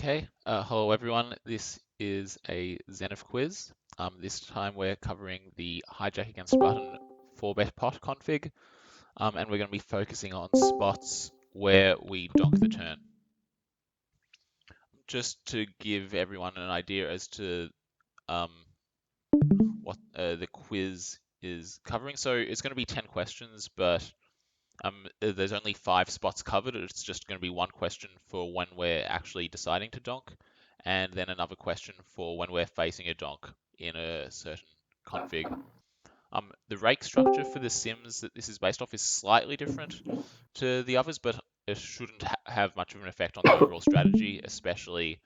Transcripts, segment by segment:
Okay, hello everyone. This is a Zenith quiz. This time we're covering the hijack against button 4-bet pot config, and we're going to be focusing on spots where we donk the turn. Just to give everyone an idea as to what the quiz is covering. So it's going to be 10 questions, but there's only 5 spots covered. It's just going to be one question for when we're actually deciding to donk, and then another question for when we're facing a donk in a certain config. The rake structure for the sims that this is based off is slightly different to the others, but it shouldn't have much of an effect on the overall strategy, especially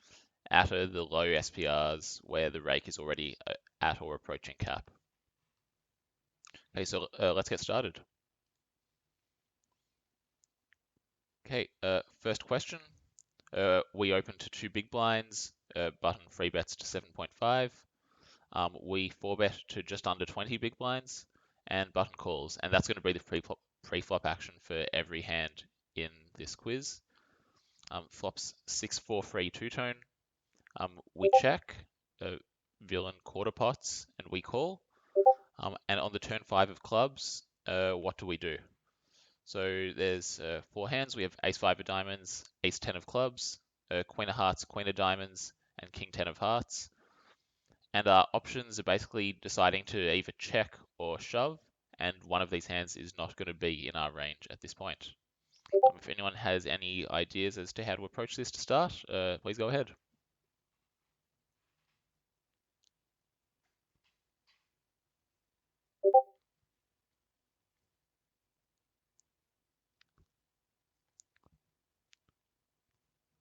at the low SPRs where the rake is already at or approaching cap. Okay, so let's get started. Okay, first question. We open to 2 big blinds, button free bets to 7.5. We 4-bet to just under 20 big blinds, and button calls. And that's going to be the pre-flop action for every hand in this quiz. Flops 6-4 free two-tone. We check, villain quarter pots, and we call. And on the turn 5 of clubs, what do we do? So there's 4 hands. We have ace-5 of diamonds, ace-10 of clubs, queen of hearts, queen of diamonds, and king-10 of hearts. And our options are basically deciding to either check or shove, and one of these hands is not going to be in our range at this point. If anyone has any ideas as to how to approach this to start, please go ahead.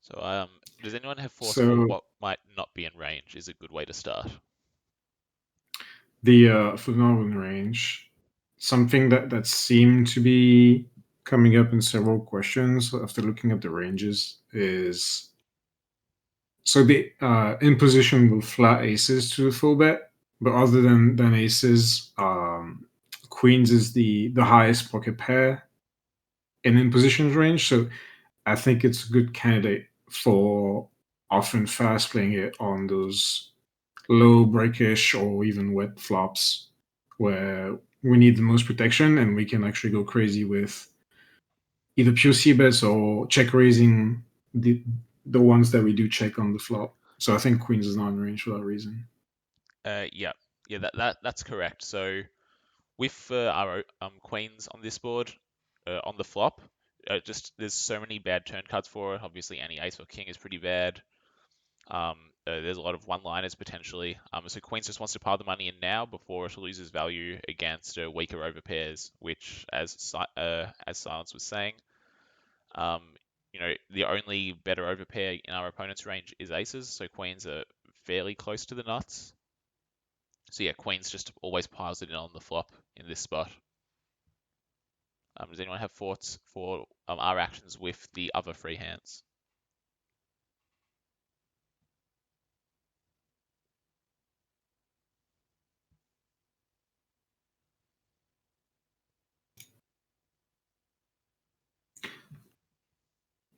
So, does anyone have thoughts for what might not be in range is a good way to start? For not in range, something that seemed to be coming up in several questions after looking at the ranges is so the in position will flat aces to the full bet, but other than aces, queens is the highest pocket pair in positions range. So I think it's a good candidate for often fast playing it on those low breakish or even wet flops where we need the most protection and we can actually go crazy with either pure C bets or check raising the ones that we do check on the flop. So I think queens is not in range for that reason. Yeah, that's correct. So with our queens on this board, on the flop, just there's so many bad turn cards for it. Obviously, any ace or king is pretty bad. There's a lot of one-liners potentially. So queens just wants to pile the money in now before it loses value against weaker overpairs, which, as Silence was saying, the only better overpair in our opponent's range is aces. So queens are fairly close to the nuts. So yeah, queens just always piles it in on the flop in this spot. Does anyone have thoughts for our actions with the other 3 hands?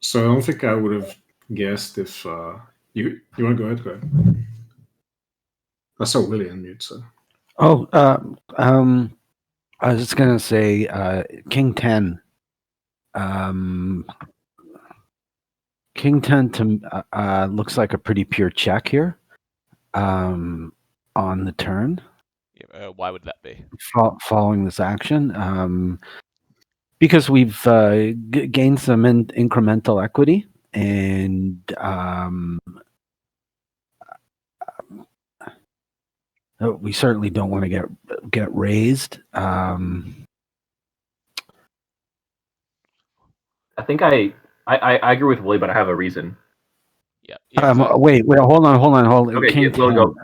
So I don't think I would have guessed if you want to go ahead. Go ahead. I saw Willie unmute. So. Oh, I was just gonna say King 10. King 10 to looks like a pretty pure check here on the turn. Yeah, why would that be? Following this action, because we've gained some incremental equity, and we certainly don't want to get raised. I think I agree with Willie, but I have a reason. Yeah. Wait, hold on. Okay, King 10. Go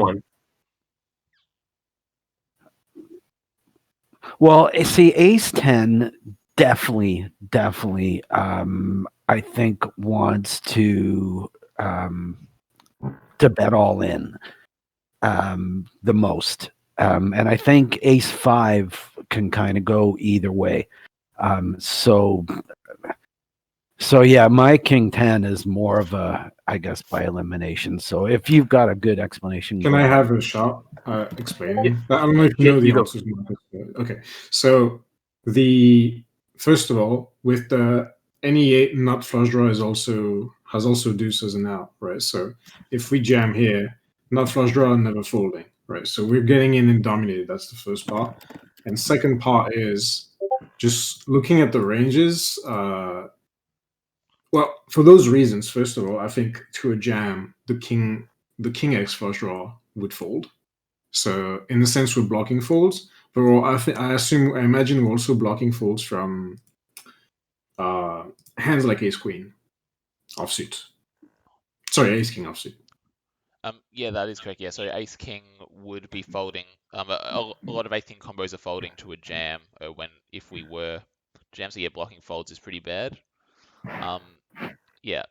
on. Well, see, ace 10 definitely, I think wants to bet all in the most. And I think ace 5 can kind of go either way. So yeah, my King 10 is more of a I guess, by elimination. So if you've got a good explanation, Can go I ahead. have a shot explaining? Yeah. I don't know if you Yeah, know the you go. answers. Marcus, but- Okay, so first of all, with the any 8 nut flush draw has also deuce as an out, right? So if we jam here, nut flush draw never folding, right? So we're getting in and dominated. That's the first part. And second part is just looking at the ranges. Well, for those reasons, first of all, I think to a jam, the king X flush draw would fold. So in a sense, we're blocking folds, but I imagine we're also blocking folds from hands like Ace Queen offsuit. Sorry, Ace King offsuit. Yeah, that is correct. Yeah, so Ace King would be folding. A lot of Ace King combos are folding to a jam if we were jams. So yeah, blocking folds is pretty bad. Yeah.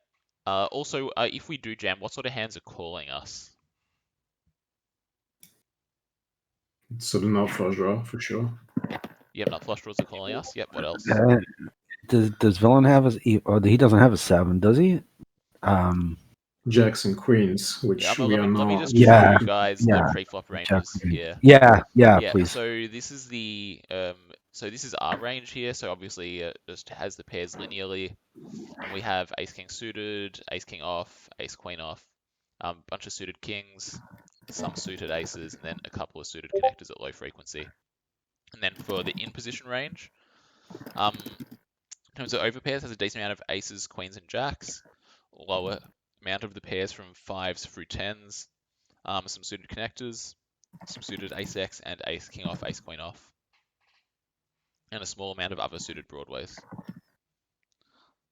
Also, if we do jam, what sort of hands are calling us? So the nut flush draw for sure. Yep, nut flush draws are calling us. Yep. What else? Does Villain have he doesn't have a 7, does he? Jacks and queens, which we are Let me not. just show Yeah, you guys the yeah. pre-flop ranges here. Yeah, Yeah, please. so this is this is our range here. So obviously it just has the pairs linearly, and we have Ace King suited, Ace King off, Ace Queen off, bunch of suited kings, some suited aces, and then a couple of suited connectors at low frequency. And then for the in position range, in terms of overpairs, has a decent amount of aces, queens, and jacks. Lower amount of the pairs from 5s through 10s. Some suited connectors, some suited ace X and ace king off, ace queen off, and a small amount of other suited broadways.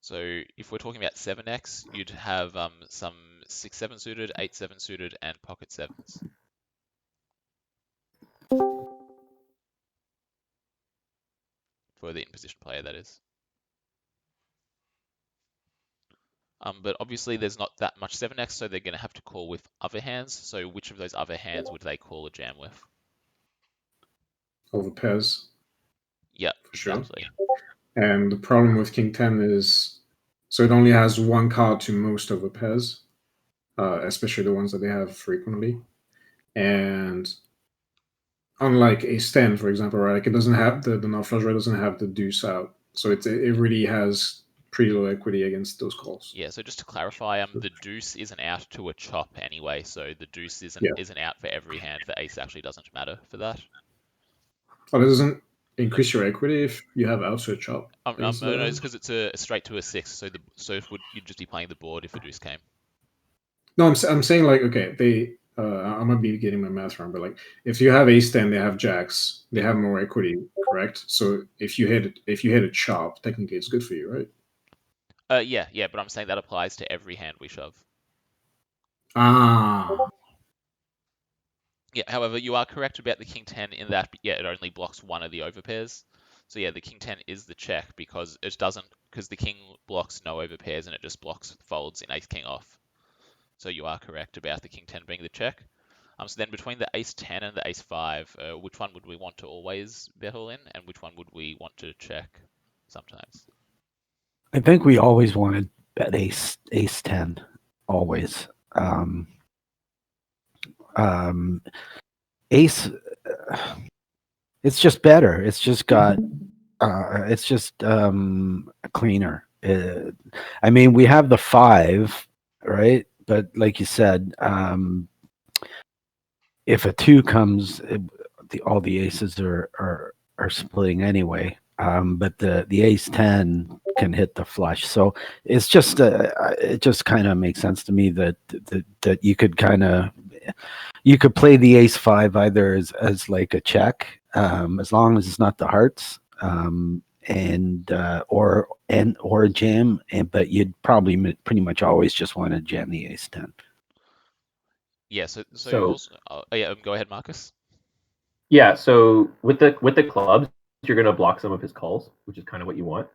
So if we're talking about 7x, you'd have some 6-7 suited, 8-7 suited, and pocket 7s. For the in-position player, that is. But obviously there's not that much 7x, so they're going to have to call with other hands. So which of those other hands would they call a jam with? Over pairs. Yep, for sure. exactly. And the problem with King 10 is, so it only has one card to most of the pairs, especially the ones that they have frequently. And unlike Ace 10, for example, right, like it doesn't have the nut flush draw doesn't have the deuce out, so it really has pretty low equity against those calls. Yeah, so just to clarify, the deuce isn't out to a chop anyway, so the deuce isn't out for every hand. The ace actually doesn't matter for that. Oh, it doesn't increase your equity if you have outs to a chop. No, it's because it's a straight to a 6, so you'd just be playing the board if a deuce came. No, I'm saying like, okay, they I might be getting my math wrong, but like if you have ace 10, they have jacks, they have more equity, correct? So if you hit a chop, technically it's good for you, right? Yeah, but I'm saying that applies to every hand we shove. Ah. Yeah, however, you are correct about the king 10 in that, yeah, it only blocks one of the overpairs. So yeah, the king 10 is the check because the king blocks no overpairs and it just blocks folds in ace king off. So you are correct about the king 10 being the check. So then between the ace 10 and the ace 5, which one would we want to always bet all in, and which one would we want to check sometimes? I think we always wanted bet ace 10, always. Ace, it's just better. It's just got, it's just cleaner. I mean, we have the 5, right? But like you said, if a 2 comes, all the aces are splitting anyway. But the ace 10 can hit the flush, so it's just it just kind of makes sense to me that you could play the ace 5 either as like a check, as long as it's not the hearts, or a jam, but you'd probably pretty much always just want to jam the ace 10. Yeah, so also, go ahead, Marcus. Yeah, so with the clubs, you're going to block some of his calls, which is kind of what you want.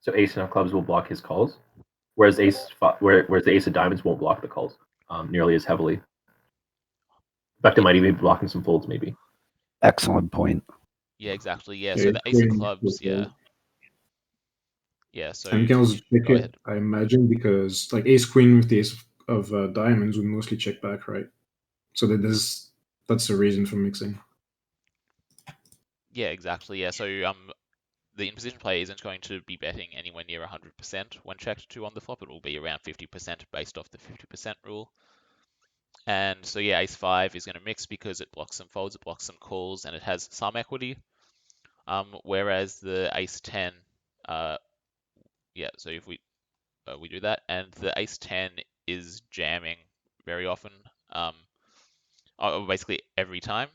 So ace of clubs will block his calls, whereas the ace of diamonds won't block the calls nearly as heavily. In fact, it might even be blocking some folds, maybe. Excellent point. Yeah, exactly. Yeah, so the ace of clubs, yeah. So and you can also pick go it, ahead. I imagine, because like ace queen with the ace of of diamonds would mostly check back, right? So that's the reason for mixing. Yeah, exactly. Yeah, so the in-position player isn't going to be betting anywhere near 100% when checked to on the flop. It will be around 50% based off the 50% rule. And so yeah, ace 5 is going to mix because it blocks some folds, it blocks some calls, and it has some equity. Whereas the ace 10, yeah, so if we do that, and the ace 10 is jamming very often, basically every time,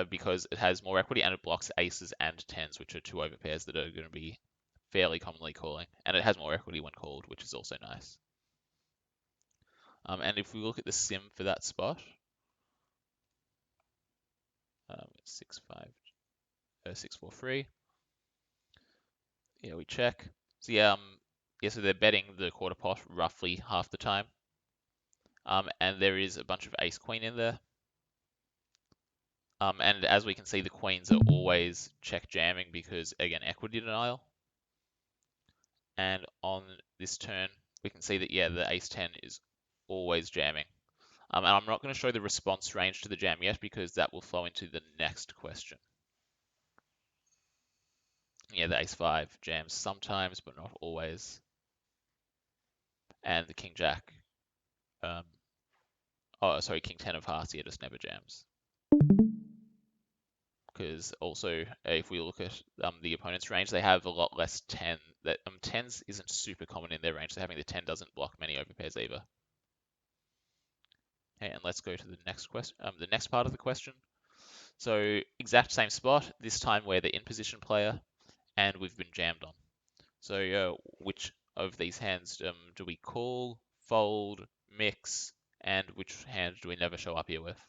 because it has more equity and it blocks aces and 10s, which are two overpairs that are going to be fairly commonly calling, and it has more equity when called, which is also nice. And if we look at the sim for that spot, 6-4-3. Yeah, we check. So yeah, so they're betting the quarter pot roughly half the time. And there is a bunch of ace queen in there. And as we can see, the queens are always check jamming because, again, equity denial. And on this turn, we can see that, yeah, the ace 10 is always jamming. And I'm not going to show the response range to the jam yet because that will flow into the next question. Yeah, the ace 5 jams sometimes, but not always. And the king jack, king 10 of hearts, yeah, just never jams. Because also, if we look at the opponent's range, they have a lot less 10. That 10s isn't super common in their range, so having the 10 doesn't block many overpairs either. Okay, and let's go to the next question, the next part of the question. So exact same spot, this time we're the in-position player, and we've been jammed on. So which of these hands do we call, fold, mix, and which hand do we never show up here with?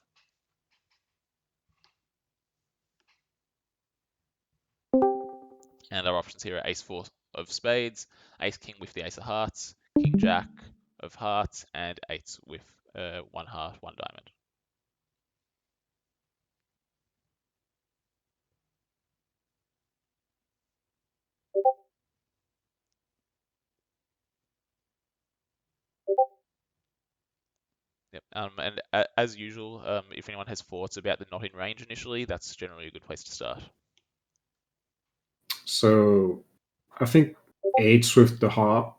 And our options here are ace 4 of spades, ace king with the ace of hearts, king jack of hearts, and eights with one heart, one diamond. Yep. And as usual, if anyone has thoughts about the not in range initially, that's generally a good place to start. So I think eights with the heart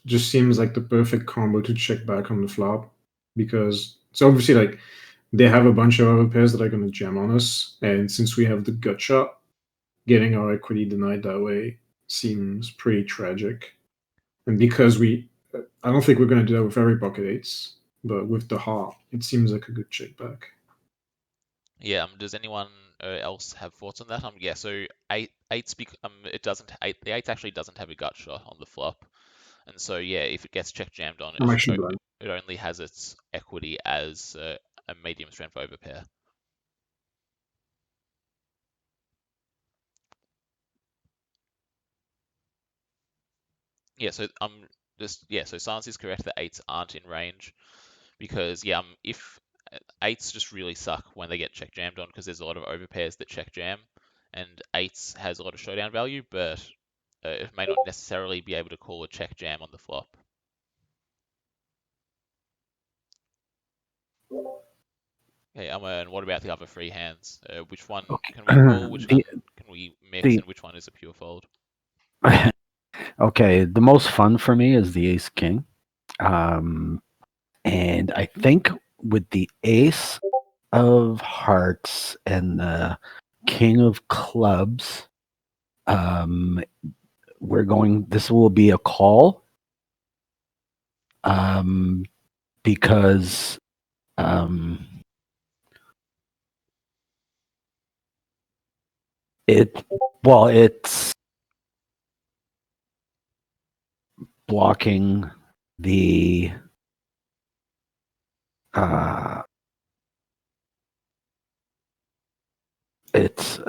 just seems like the perfect combo to check back on the flop, because it's obviously like they have a bunch of other pairs that are going to jam on us, and since we have the gut shot, getting our equity denied that way seems pretty tragic. And because I don't think we're going to do that with every pocket eights, but with the heart, it seems like a good check back. Yeah. Does anyone else have thoughts on that? Yeah. So eights, the eight actually doesn't have a gut shot on the flop, and so yeah, if it gets check jammed on, I'm actually blind. it only has its equity as a medium strength overpair. Yeah. So so Silence is correct that eights aren't in range because if eights just really suck when they get check jammed on because there's a lot of overpairs that check jam, and eights has a lot of showdown value, but it may not necessarily be able to call a check jam on the flop. Okay, and what about the other three hands? Which one can we call? Which one can we mix? And which one is a pure fold? Okay, the most fun for me is the ace king. And I think with the ace of hearts and the king of clubs, this will be a call. Because it's blocking the it's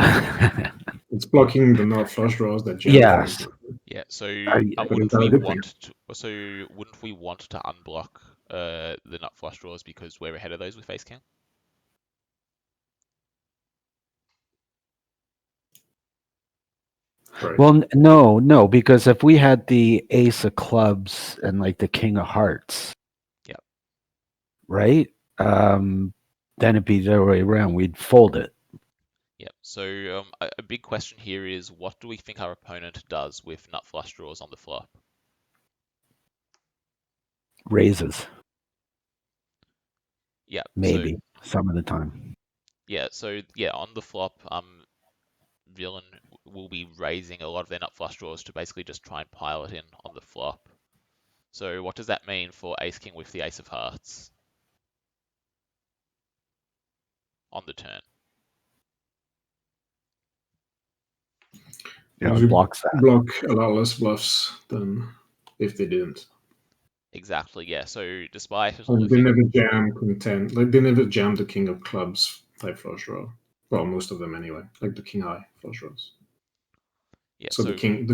It's blocking the not flush draws that jam. Yes. Yeah. So wouldn't we want to unblock the nut flush draws because we're ahead of those with ace king? Right. Well, no, because if we had the ace of clubs and like the king of hearts, yeah, right? Then it'd be the other way around. We'd fold it. Yep. So a big question here is, what do we think our opponent does with nut flush draws on the flop? Raises, Yeah. maybe some of the time. So on the flop, villain will be raising a lot of their nut flush draws to basically just try and pile it in on the flop. So what does that mean for ace king with the ace of hearts on the turn? Yeah, Because it we blocks that. block a lot less bluffs than if they didn't. Exactly, yeah. So despite it And they looking, never jam content. Like they never jam the king of clubs type flush draw. Well, most of them anyway. Like the king high flush draws. yeah, So the king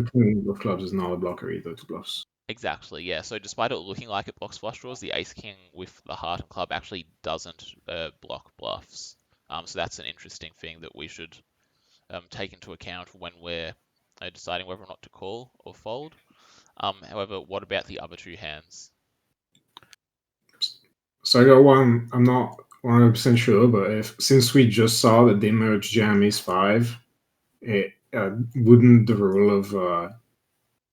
of clubs is not a blocker either to bluffs. exactly, yeah. So despite it looking like it blocks flush draws, the ace king with the heart and club actually doesn't block bluffs. So that's an interesting thing that we should take into account when we're deciding whether or not to call or fold. However, what about the other two hands? So I got one. I'm not 100% sure, but since we just saw that they merged jam ace five, wouldn't the rule of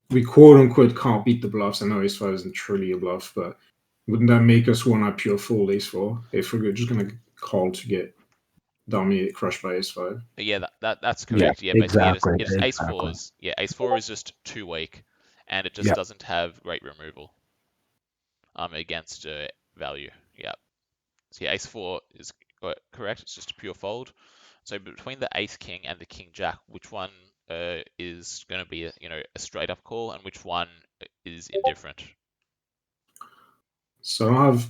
we quote unquote can't beat the bluffs? I know ace five isn't truly a bluff, but wouldn't that make us want to pure fold ace four if we're just gonna call to get dominated crushed by ace five? Yeah, that's Yeah, correct. Yeah, basically exactly. it is ace Exactly. fours. Yeah, ace four is just too weak, and it just Yeah. doesn't have great removal against value. Yeah. So yeah, ace four is correct. It's just a pure fold. So between the ace king and the king jack, which one is going to be a straight up call, and which one is indifferent? So I don't have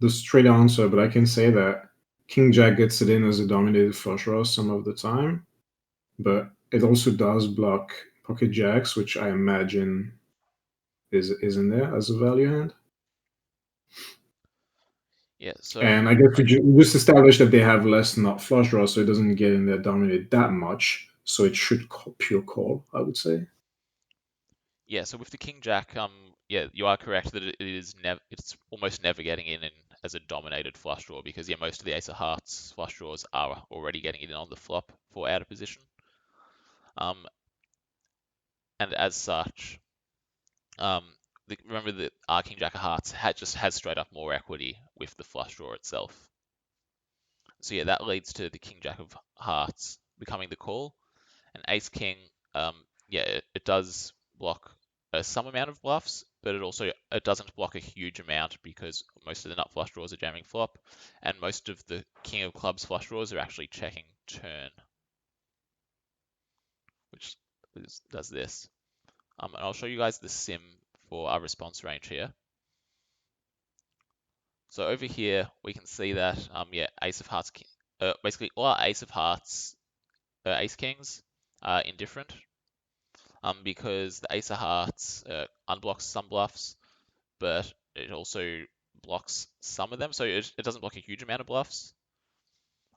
the straight answer, but I can say that king jack gets it in as a dominated flush draw some of the time, but it also does block pocket jacks, which I imagine is in there as a value hand. Yeah. So And I guess we just established that they have less nut flush draw, so it doesn't get in there dominated that much. So it should pure call, I would say. yeah. So with the king jack, yeah, you are correct that it's almost never getting in as a dominated flush draw because yeah, most of the ace of hearts flush draws are already getting it in on the flop for out of position. And as such, remember that our king jack of hearts just has straight up more equity with the flush draw itself. So yeah, that leads to the king jack of hearts becoming the call, and ace king, yeah, it does block some amount of bluffs, but it doesn't block a huge amount because most of the nut flush draws are jamming flop, and most of the king of clubs flush draws are actually checking turn, which does this. And I'll show you guys the sim for our response range here. So over here, we can see that, yeah, ace of hearts, basically all our ace of hearts, ace kings are indifferent, because the ace of hearts unblocks some bluffs, but it also blocks some of them, so it doesn't block a huge amount of bluffs.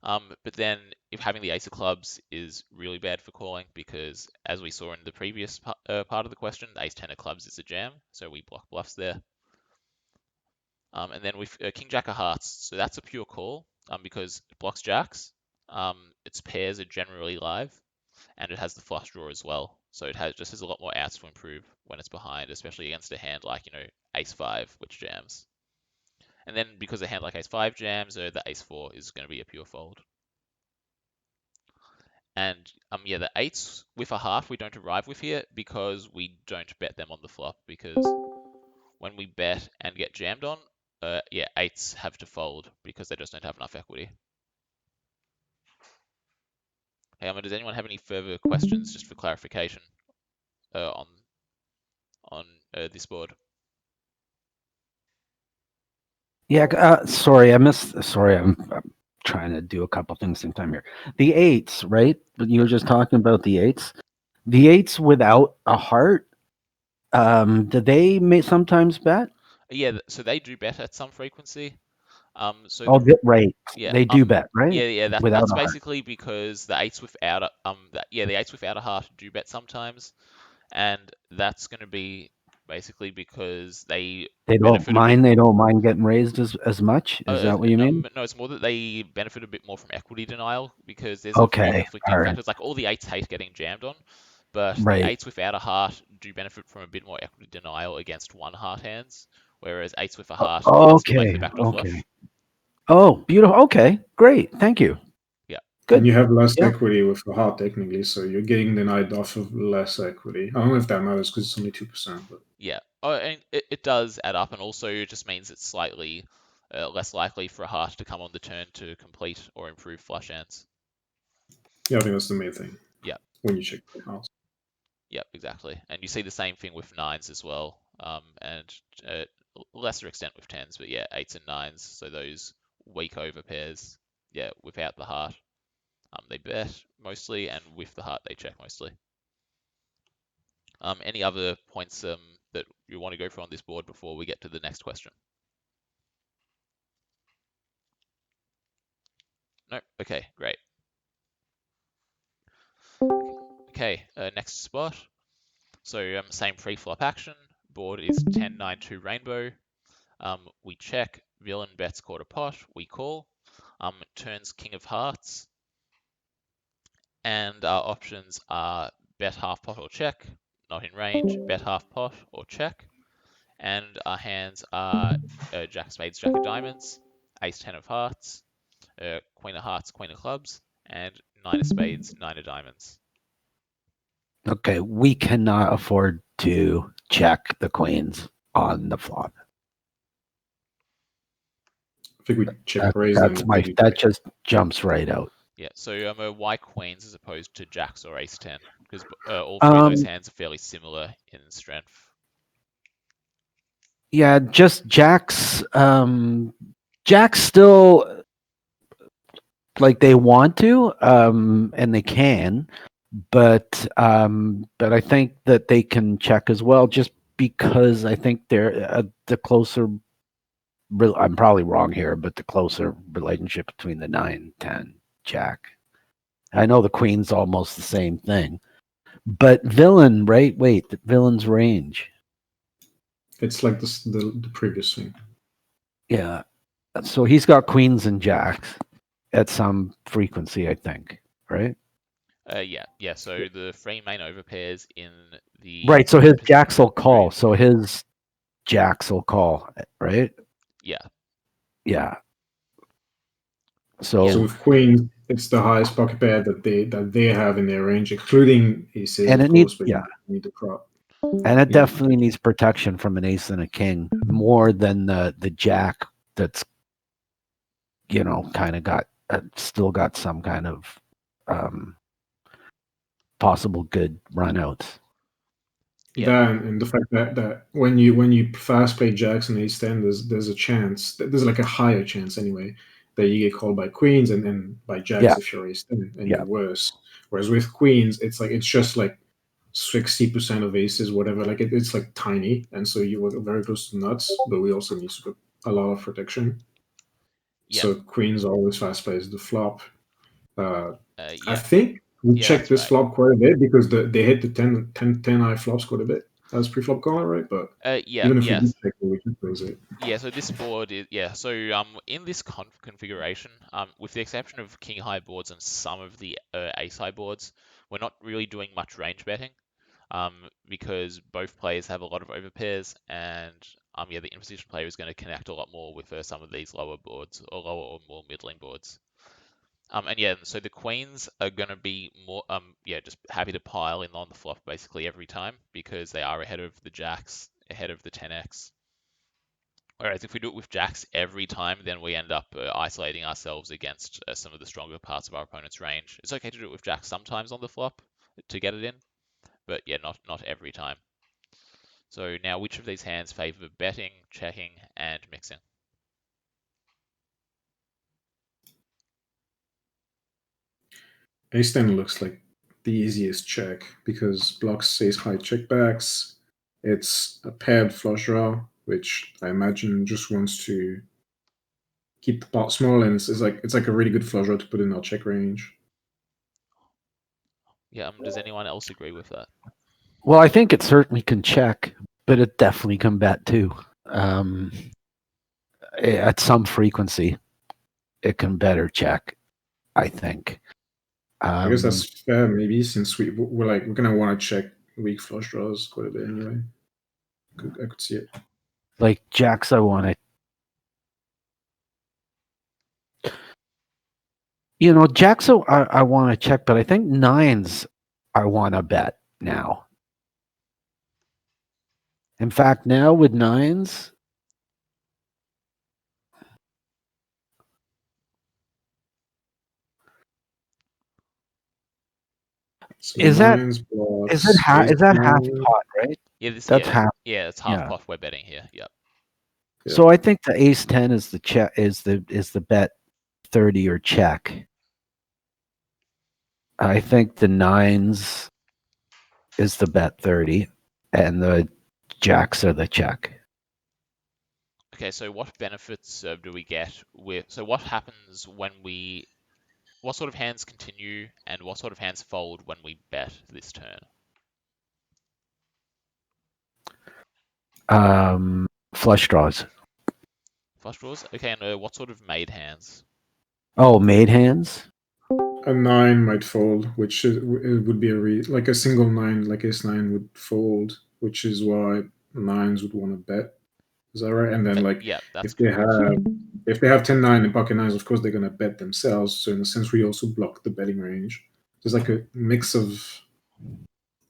But then if having the ace of clubs is really bad for calling, because as we saw in the previous part of the question, the ace 10 of clubs is a jam, so we block bluffs there. And then with king jack of hearts, so that's a pure call because it blocks jacks. Its pairs are generally live, and it has the flush draw as well. So it just has a lot more outs to improve when it's behind, especially against a hand like ace five, which jams. And then because a hand like ace five jams, the ace four is going to be a pure fold. And yeah, the eights with a heart we don't arrive with here because we don't bet them on the flop, because when we bet and get jammed on, yeah, eights have to fold because they just don't have enough equity. Hey, does anyone have any further questions just for clarification on this board? Yeah, sorry, I missed. Sorry, I'm trying to do a couple things in time here. The eights, right? But you were just talking about the eights. The eights without a heart. Do they may sometimes bet? Yeah, so they do bet at some frequency. So Oh, right. yeah, They do bet, right? yeah, Without that's a heart. basically because the eights without the eights without a heart do bet sometimes, and that's going to be basically, because they They don't benefit a bit. mind. They don't mind getting raised as much. Is that what you mean? No, it's more that they benefit a bit more from equity denial because there's a few Okay. conflicting All right. factors, like all the eights hate getting jammed on, but the Right. eights without a heart do benefit from a bit more equity denial against one heart hands, whereas eights with a heart are still make the Okay. backdoor flush. Okay. Oh, beautiful. Okay. Great. Thank you. Yeah. Good. And you have less Yeah. equity with the heart technically, so you're getting denied off of less equity. I don't know if that matters because it's only 2%, but Yeah. Oh, and it does add up, and also it just means it's slightly less likely for a heart to come on the turn to complete or improve flush hands. yeah, I think that's the main thing. Yeah. When you check the house. Yep, exactly. And you see the same thing with nines as well, and lesser extent with tens, but yeah, eights and nines. So those weak over pairs, yeah, without the heart, they bet mostly, and with the heart, they check mostly. Any other points that you want to go for on this board before we get to the next question? No? Okay, great. Okay, next spot. So same pre-flop action. Board is 10-9-2 rainbow. We check. Villain bets quarter pot. We call. Turns king of hearts. And our options are bet half pot or check. Not in range. Bet half pot or check. And our hands are jack of spades, jack of diamonds, ace 10 of hearts, queen of hearts, queen of clubs, and nine of spades, nine of diamonds. Okay. We cannot afford to check the queens on the flop. I think we check raise That's and my. maybe That just jumps right out. Yeah, so why queens as opposed to jacks or ace 10? Because all three of those hands are fairly similar in strength. Yeah, just jacks. Jacks still like they want to, and they can, but I think that they can check as well, just because I think they're the closer. I'm probably wrong here, but the closer relationship between the 9, 10, jack. I know the queen's almost the same thing, but villain, right? Wait, the villain's range. it's like the previous thing. Yeah. So he's got queens and jacks at some frequency, I think, right? Yeah. So the three main overpairs in the Right. So his position jacks will call. range. So his jacks will call, right? Yeah. Yeah. So, So with queens, it's the highest pocket pair that they have in their range, including aces, and of it needs, course, but yeah, you need the prop. and it You need definitely needs protection from an ace and a king more than the jack that's, kind of got still got some kind of possible good runouts. Yeah. that and the fact that when you fast play jacks and ace 10, there's a chance there's like a higher chance anyway that you get called by queens and then by jacks Yeah. if you're ace 10 and Yeah. you're worse. Whereas with queens, it's just like 60% of aces, whatever. Like it's like tiny, and so you were very close to nuts. But we also need a lot of protection. Yeah. So queens always fast plays the flop. I Yeah. think we Yeah, checked that's this right. flop quite a bit because they hit the 10 high flops quite a bit as pre-flop caller, right? But Yeah. even if we Yes. did check it, we could raise it. Yeah, so this board is So in this configuration, with the exception of king high boards and some of the ace high boards, we're not really doing much range betting, because both players have a lot of overpairs, and the in position player is going to connect a lot more with some of these lower boards or lower or more middling boards. And yeah, so the queens are going to be more just happy to pile in on the flop basically every time because they are ahead of the jacks, ahead of the 10x. Whereas if we do it with jacks every time, then we end up isolating ourselves against some of the stronger parts of our opponent's range. It's okay to do it with jacks sometimes on the flop to get it in, but yeah, not every time. So now, which of these hands favor betting, checking, and mixing? Ace 10 looks like the easiest check because blocks ace high checkbacks. It's a paired flush draw, which I imagine just wants to keep the pot small, and it's like a really good flush draw to put in our check range. Yeah, does anyone else agree with that? Well, I think it certainly can check, but it definitely can bet too. At some frequency, it can bet or check, I think. I guess that's fair, maybe, since we're gonna want to check weak flush draws quite a bit anyway. I could see it. Like jacks, I want to. Jacks, I want to check, but I think nines, I want to bet now. In fact, now with nines, So is that half nine. pot, right? Yeah, That's half. Yeah, it's half yeah. pot we're betting here. Yep. So I think the ace 10 is the check, is the bet 30 or check. I think the nines is the bet 30, and the jacks are the check. Okay, so what benefits do we get with? So what happens when we? What sort of hands continue, and what sort of hands fold when we bet this turn? Flush draws. Flush draws. Okay, and what sort of made hands? Oh, made hands. A 9 might fold, which it would be like a single 9, like ace 9 would fold, which is why nines would want to bet. Is that right? And then Yeah, that's if they have 10-9 and pocket nines, of course they're gonna bet themselves. So in a sense, we also block the betting range. There's like a mix of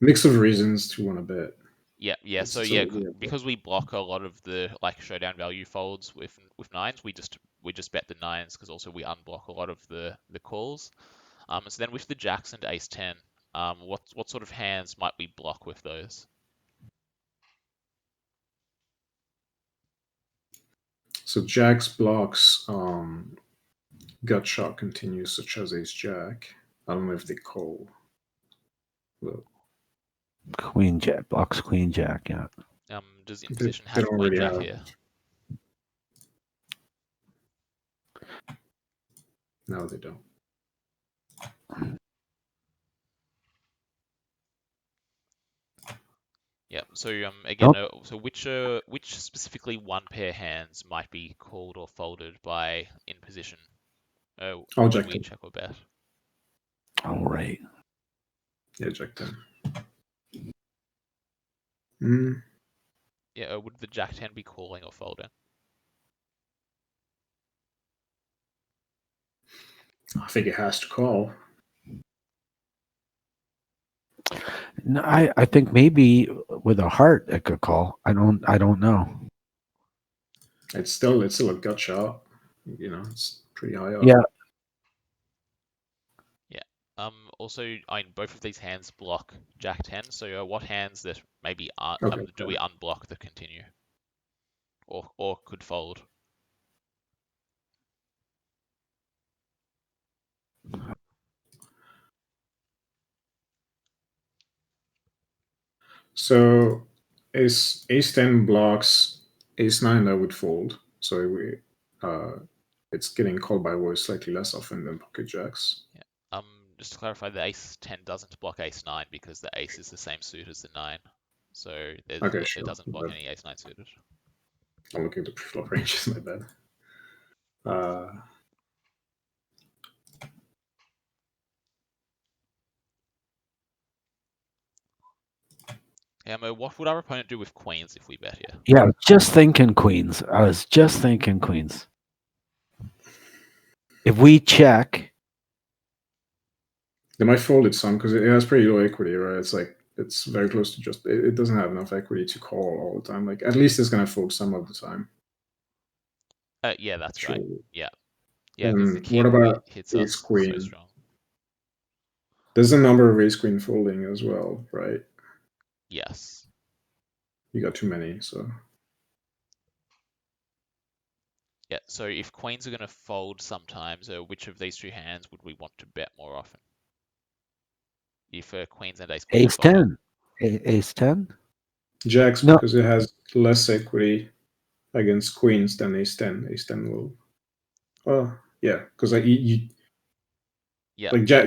reasons to want to bet. Yeah. So yeah, because we block a lot of the showdown value folds with nines, we just bet the nines because also we unblock a lot of the calls. So then with the jacks and ace 10, what sort of hands might we block with those? So jacks blocks gut shot continues, such as ace jack. I don't know if they call. Look. Queen jack blocks queen jack. Yeah. Does imposition have queen jack here? No, they don't. Yeah. So again, so which specifically one pair hands might be called or folded by in position? When jack we 10. check or bet. All right. Yeah, jack 10. Yeah. Would the jack 10 be calling or folding? I think it has to call. No, I think maybe with a heart it could call. I don't know. It's still a gut shot. It's pretty high up. Yeah. Yeah. Also, both of these hands block jack 10. So what hands that maybe aren't do we unblock that continue, or could fold? So ace 10 blocks ace 9 that would fold. So it's getting called by voice slightly less often than pocket jacks. Yeah. Just to clarify, the ace 10 doesn't block ace 9 because the ace is the same suit as the 9. So it doesn't block any ace 9 suited. I'm looking at the preflop ranges, my bad. What would our opponent do with queens if we bet here? Yeah, just thinking queens. I was just thinking queens. If we check, they might fold it some because it has pretty low equity, right? It's very close to just. It doesn't have enough equity to call all the time. Like at least it's gonna fold some of the time. Yeah, that's Sure. right. Yeah. Yeah, because the king what about hits ace us queen? so strong. There's a number of ace queen folding as well, right? Yes. You got too many, so. Yeah, so if queens are going to fold sometimes, which of these two hands would we want to bet more often? If queens and ace queen ace 10. Ace 10? Jacks, because it has less equity against queens than ace 10. Ace 10 will. Well, yeah, because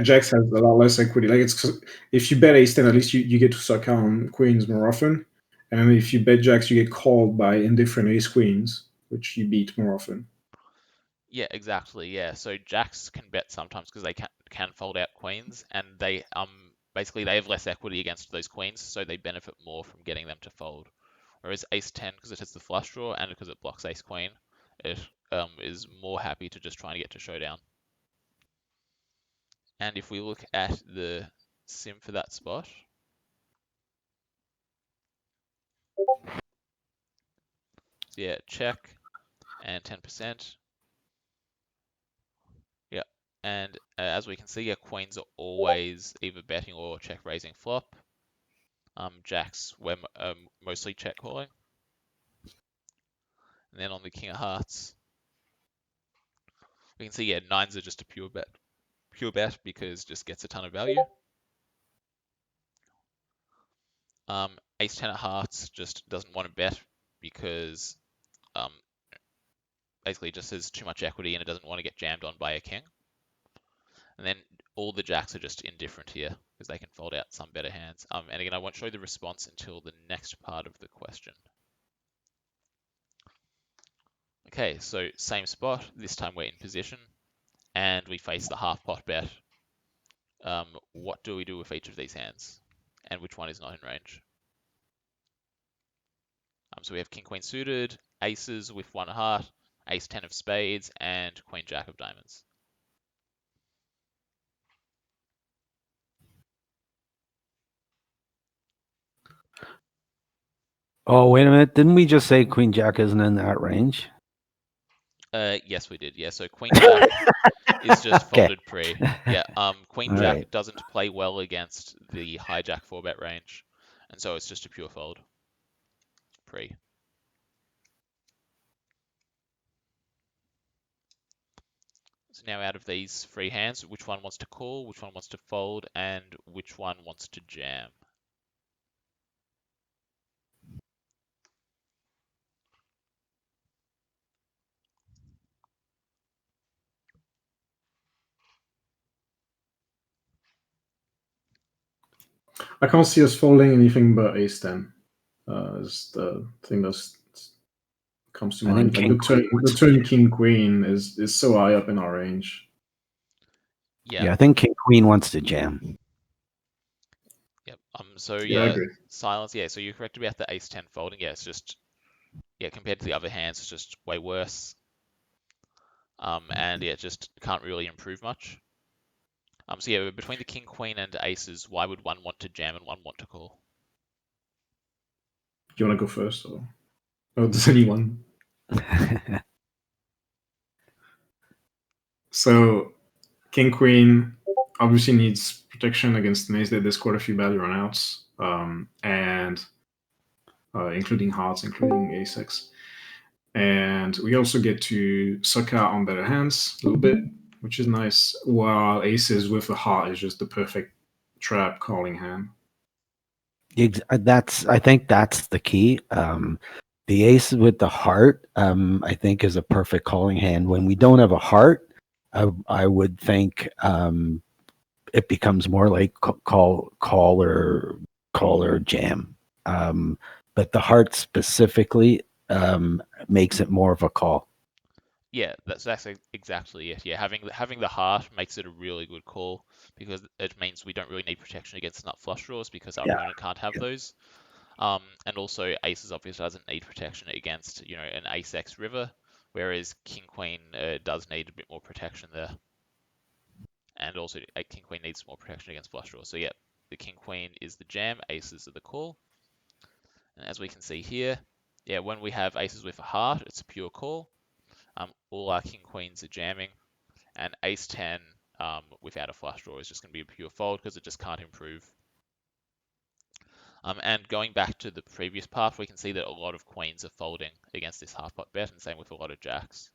jacks has a lot less equity. Like if you bet ace 10, at least you get to suck on queens more often. And then if you bet jacks, you get called by indifferent ace queens, which you beat more often. Yeah, exactly. Yeah, so jacks can bet sometimes because they can fold out queens, and they basically they have less equity against those queens, so they benefit more from getting them to fold. Whereas ace 10, because it has the flush draw and because it blocks ace queen, it is more happy to just try and get to showdown. And if we look at the sim for that spot, so yeah, check and 10%. Yeah, and as we can see, yeah, queens are always either betting or check raising flop. Jacks, we're mostly check calling. And then on the king of hearts, we can see, yeah, nines are just a pure bet because just gets a ton of value. Ace 10 of hearts just doesn't want to bet because basically just has too much equity and it doesn't want to get jammed on by a king. And then all the jacks are just indifferent here because they can fold out some better hands. And again, I won't show you the response until the next part of the question. Okay, so same spot. This time we're in position and we face the half pot bet. What do we do with each of these hands? And which one is not in range? So we have king queen suited, aces with one heart, ace 10 of spades, and queen jack of diamonds. Oh, wait a minute. Didn't we just say queen jack isn't in that range? Yes, we did. Yeah, so queen jack is just Okay. folded pre. Yeah, queen All jack right. doesn't play well against the hijack 4-bet range, and so it's just a pure fold pre. So now out of these three hands, which one wants to call, which one wants to fold, and which one wants to jam? I can't see us folding anything but ace 10. Is the thing that comes to I think mind. Like the turn king queen is so high up in our range. Yeah. I think king queen wants to jam. Yep. So I yeah, agree. silence. Yeah. So you're correct about the ace 10 folding. Yeah, it's just compared to the other hands, it's just way worse. And yeah, it just can't really improve much. So yeah, between the king queen and aces, why would one want to jam and one want to call? Do you want to go first, or does anyone? So king queen obviously needs protection against an ace. There's quite a few bad runouts, and including hearts, including ace x. And we also get to suck out on better hands a little bit, which is nice. While aces with a heart is just the perfect trap calling hand. I think that's the key. The ace with the heart, I think, is a perfect calling hand. When we don't have a heart, I would think it becomes more like call or jam. But the heart specifically makes it more of a call. Yeah, that's exactly it. Yeah, having the heart makes it a really good call because it means we don't really need protection against nut flush draws because our opponent can't have those. And also aces obviously doesn't need protection against an ace x river, whereas king queen does need a bit more protection there. And also a king queen needs more protection against flush draws. So yeah, the king queen is the jam, aces are the call. And as we can see here, yeah, when we have aces with a heart, it's a pure call. All our king queens are jamming, and ace 10 without a flush draw is just going to be a pure fold because it just can't improve. And going back to the previous path, we can see that a lot of queens are folding against this half pot bet, and same with a lot of jacks.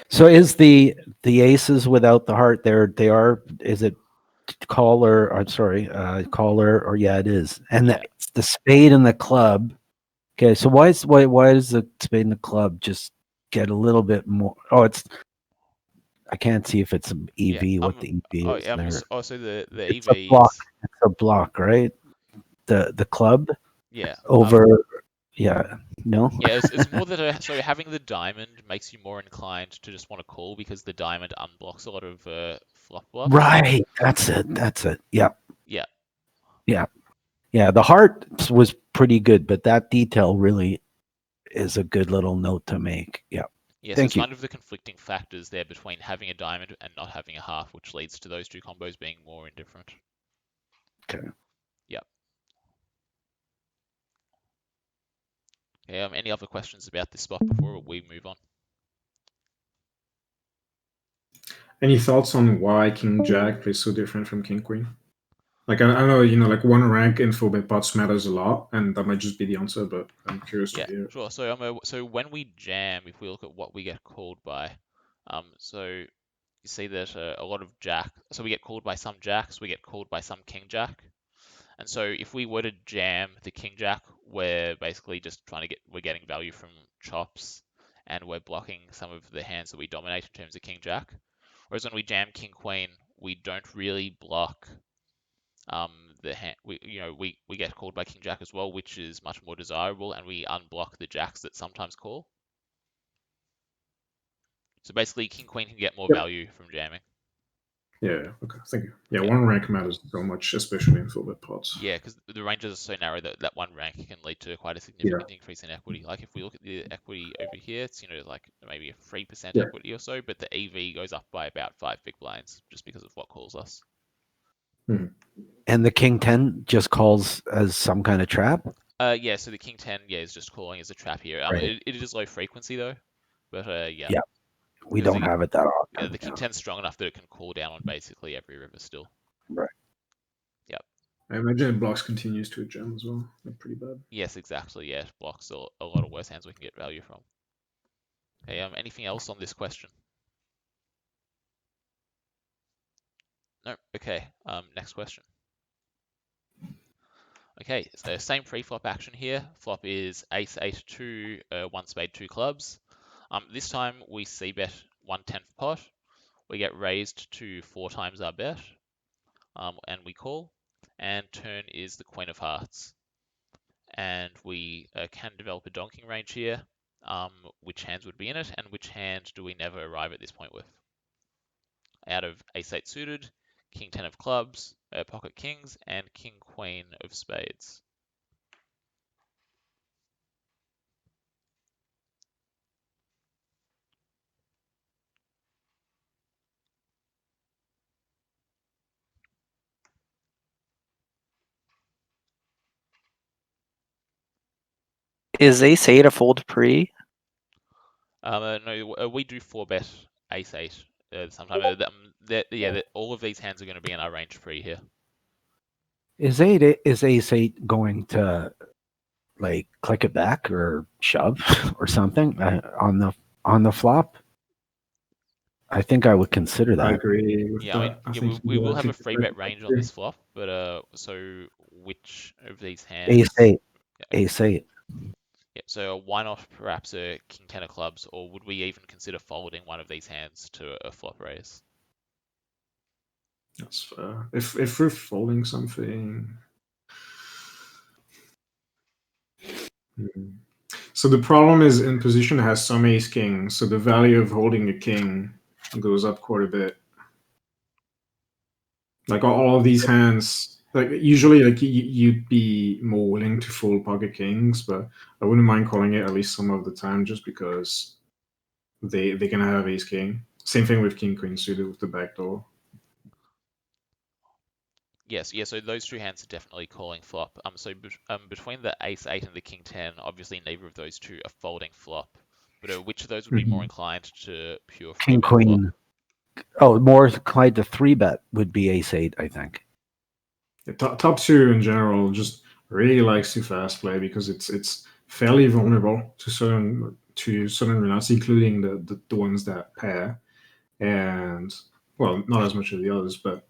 So is the aces without the heart they are, is it caller? I'm sorry, caller, or yeah, it is. And Yeah. the spade and the club. Okay, so why does the spade and the club just get a little bit more? Oh, I can't see if it's an EV. Yeah. What the EV is there? So the It's EV a block. is It's a block, right? the club Yeah. over. Yeah, no. Yeah, it's more that so having the diamond makes you more inclined to just want to call because the diamond unblocks a lot of flop bluffs. Right, that's it. Yeah, Yeah. yeah. The heart was pretty good, but that detail really is a good little note to make. Yeah. Yeah, so Thank it's you. kind of the conflicting factors there between having a diamond and not having a half, which leads to those two combos being more indifferent. Okay. Yep. Okay, any other questions about this spot before we move on? Any thoughts on why King Jack plays so different from King Queen? Like I know like one rank in full bet pots matters a lot, and that might just be the answer, but I'm curious to Yeah, hear. sure. So when we jam, if we look at what we get called by, so you see that a lot of jack. So we get called by some jacks, we get called by some king jack, and so if we were to jam the king jack, we're basically just we're getting value from chops, and we're blocking some of the hands that we dominate in terms of king jack. Whereas when we jam king queen, we don't really block the hand. We get called by king jack as well, which is much more desirable, and we unblock the jacks that sometimes call. So basically, king queen can get more Yep. value from jamming. Yeah. Okay. Thank you. Yeah, Yeah. one rank matters so much, especially in full bet pots. Yeah, because the ranges are so narrow that one rank can lead to quite a significant increase in equity. Like if we look at the equity over here, it's like maybe a 3% Yeah. equity or so, but the EV goes up by about 5 big blinds just because of what calls us. And the king 10 just calls as some kind of trap. Yeah, so the king 10 is just calling as a trap here. Right. It is low frequency though, but yeah. Yeah. We Because don't have it that often. Yeah, the king 10's strong enough that it can call down on basically every river still. Right. Yep. I imagine it blocks continues to a jam as well. Like pretty bad. Yes, exactly. Yeah, it blocks a lot of worse hands we can get value from. Okay. Anything else on this question? No. Okay. Next question. Okay, so same pre-flop action here. Flop is ace 8 2 1 spade 2 clubs. This time we c-bet 1/10 pot. We get raised to 4 times our bet, and we call. And turn is the queen of hearts. And we can develop a donking range here. Which hands would be in it, and which hand do we never arrive at this point with? Out of ace 8 suited, king 10 of clubs, pocket kings, and king queen of spades. Is ace 8 a fold pre? No, we do 4-bet ace 8 sometime. All of these hands are going to be in our range pre here. Is ace 8 going to like click it back or shove or something on the flop? I think I would consider that. I agree with Yeah, that. we will have a free bet range on this flop, but so which of these hands? Ace 8. Yeah. Ace 8. Yeah, so why not perhaps a king 10 of clubs, or would we even consider folding one of these hands to a flop raise? That's fair. If we're folding something. So the problem is in position has some ace king, so the value of holding a king goes up quite a bit. Like all of these hands, like usually like you'd be more willing to fold pocket kings, but I wouldn't mind calling it at least some of the time just because they're gonna have ace king. Same thing with king queen suited with the backdoor. Yes, yeah, so those two hands are definitely calling flop. So between the ace 8 and the king 10, obviously neither of those two are folding flop. But which of those would be more inclined to pure free King bet queen. flop? Oh, more inclined to 3-bet would be ace 8, I think. The top two in general just really likes to fast play because it's fairly vulnerable to certain runs, including the ones that pair, and well, not as much as the others, but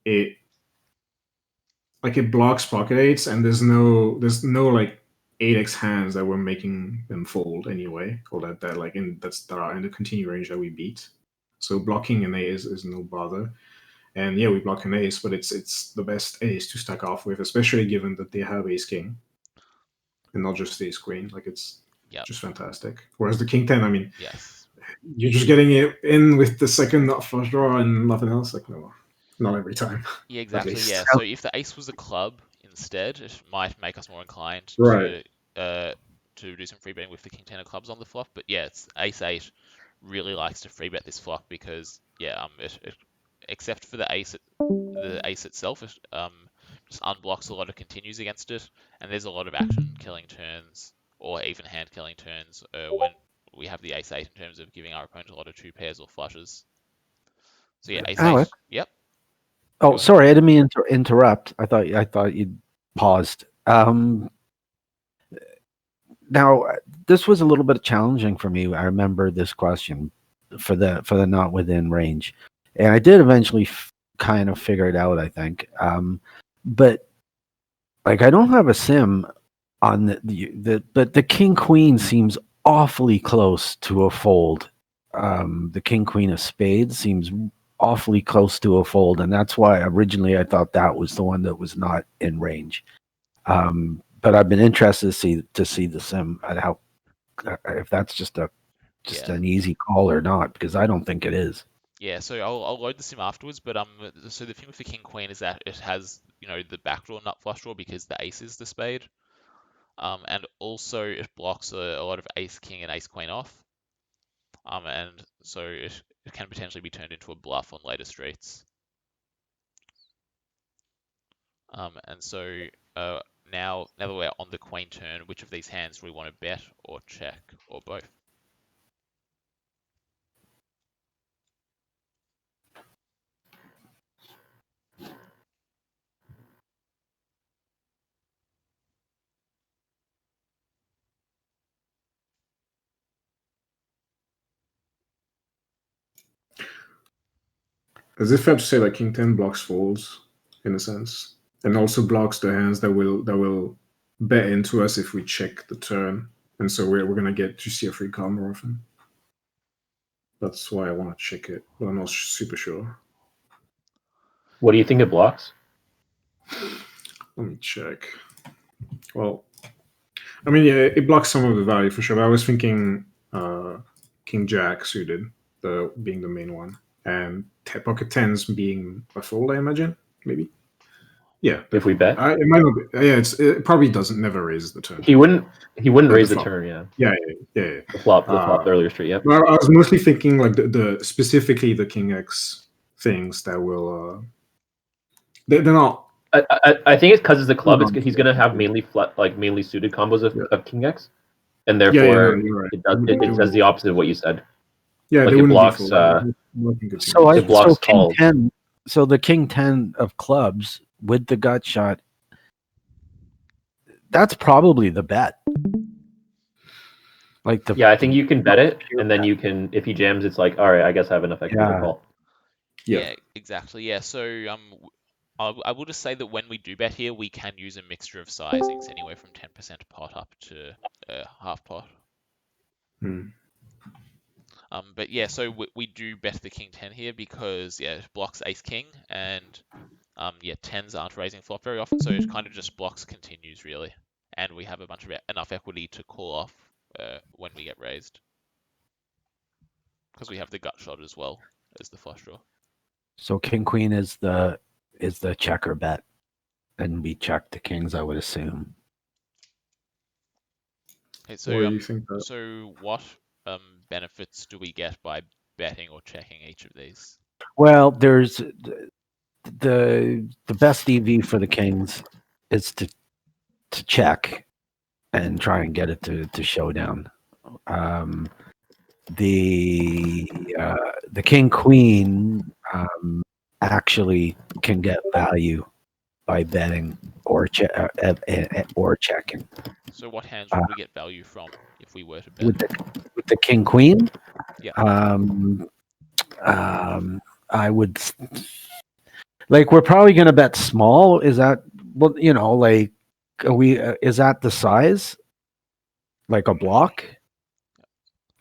it blocks pocket eights, and there's no like 8x hands that were making them fold anyway, or that are in the continue range that we beat. So blocking an 8 is no bother. And yeah, we block an ace, but it's the best ace to stack off with, especially given that they have ace king and not just ace queen. Like it's Yep. just fantastic. Whereas the king 10, I mean, Yes. you're just getting it in with the second not flush draw and nothing else. Like no, not every time. Yeah, exactly. least. Yeah. So if the ace was a club instead, it might make us more inclined Right. to do some free betting with the king 10 of clubs on the flop. But yeah, it's ace 8 really likes to free bet this flop because yeah, except for the ace itself, it just unblocks a lot of continues against it, and there's a lot of action killing turns or even hand killing turns when we have the ace 8 in terms of giving our opponent a lot of 2 pairs or flushes. So yeah, ace 8. Alec? Yep. Oh, Go ahead. sorry, I didn't mean to interrupt. I thought you'd paused. Now, this was a little bit challenging for me. I remember this question for the not within range, and I did eventually kind of figure it out, I think. But like, I don't have a sim on but the king queen seems awfully close to a fold. The king queen of spades seems awfully close to a fold, and that's why originally I thought that was the one that was not in range. But I've been interested to see the sim and how if that's just an easy call or not, because I don't think it is. Yeah, so I'll load the sim afterwards, but so the thing with the king queen is that it has the backdoor nut flush draw because the ace is the spade, and also it blocks a lot of ace king and ace queen off, and so it can potentially be turned into a bluff on later streets. And so now that we're on the queen turn, which of these hands do we want to bet or check or both? Is it fair to say that king 10 blocks folds in a sense, and also blocks the hands that will bet into us if we check the turn, and so we're gonna get to see a free call more often. That's why I want to check it, but I'm not super sure. What do you think it blocks? Let me check. Well, I mean, yeah, it blocks some of the value for sure. But I was thinking King Jack suited, being the main one, and pocket tens being a fold. I imagine, maybe. Yeah. If we bet, it might not be. Yeah, it probably doesn't never raises the turn. he wouldn't raise the flop. turn. Yeah. Yeah. The flop, the earlier street. Yep. Well, I was mostly thinking like the specifically the King X things that will. They're not. I think it's because it's a club. He's going to have mainly mainly suited combos of King X, and therefore right. it does the opposite of what you said. Yeah, like they it wouldn't blocks. be full. It blocks calls. So the king 10 of clubs with the gut shot, that's probably the bet. Like I think you can bet it, and then you can, if he jams, it's like, all right, I guess I have enough equity to call. Yeah, exactly. Yeah, so I will just say that when we do bet here, we can use a mixture of sizings, anywhere from 10% pot up to half pot. But yeah, so we do bet the king 10 here because it blocks ace king, and tens aren't raising flop very often, so it kind of just blocks continues really, and we have a bunch of enough equity to call off when we get raised because we have the gut shot as well as the flush draw. So king queen is the checker bet, and we check the kings, I would assume. Okay, so What do you think? So what benefits do we get by betting or checking each of these? Well, there's the best EV for the kings is to check and try and get it to showdown. The king queen actually can get value by betting or checking. So what hands would we get value from if we were to bet? With the king queen? Yeah. I would we're probably going to bet small. Is that is that the size? Like a block?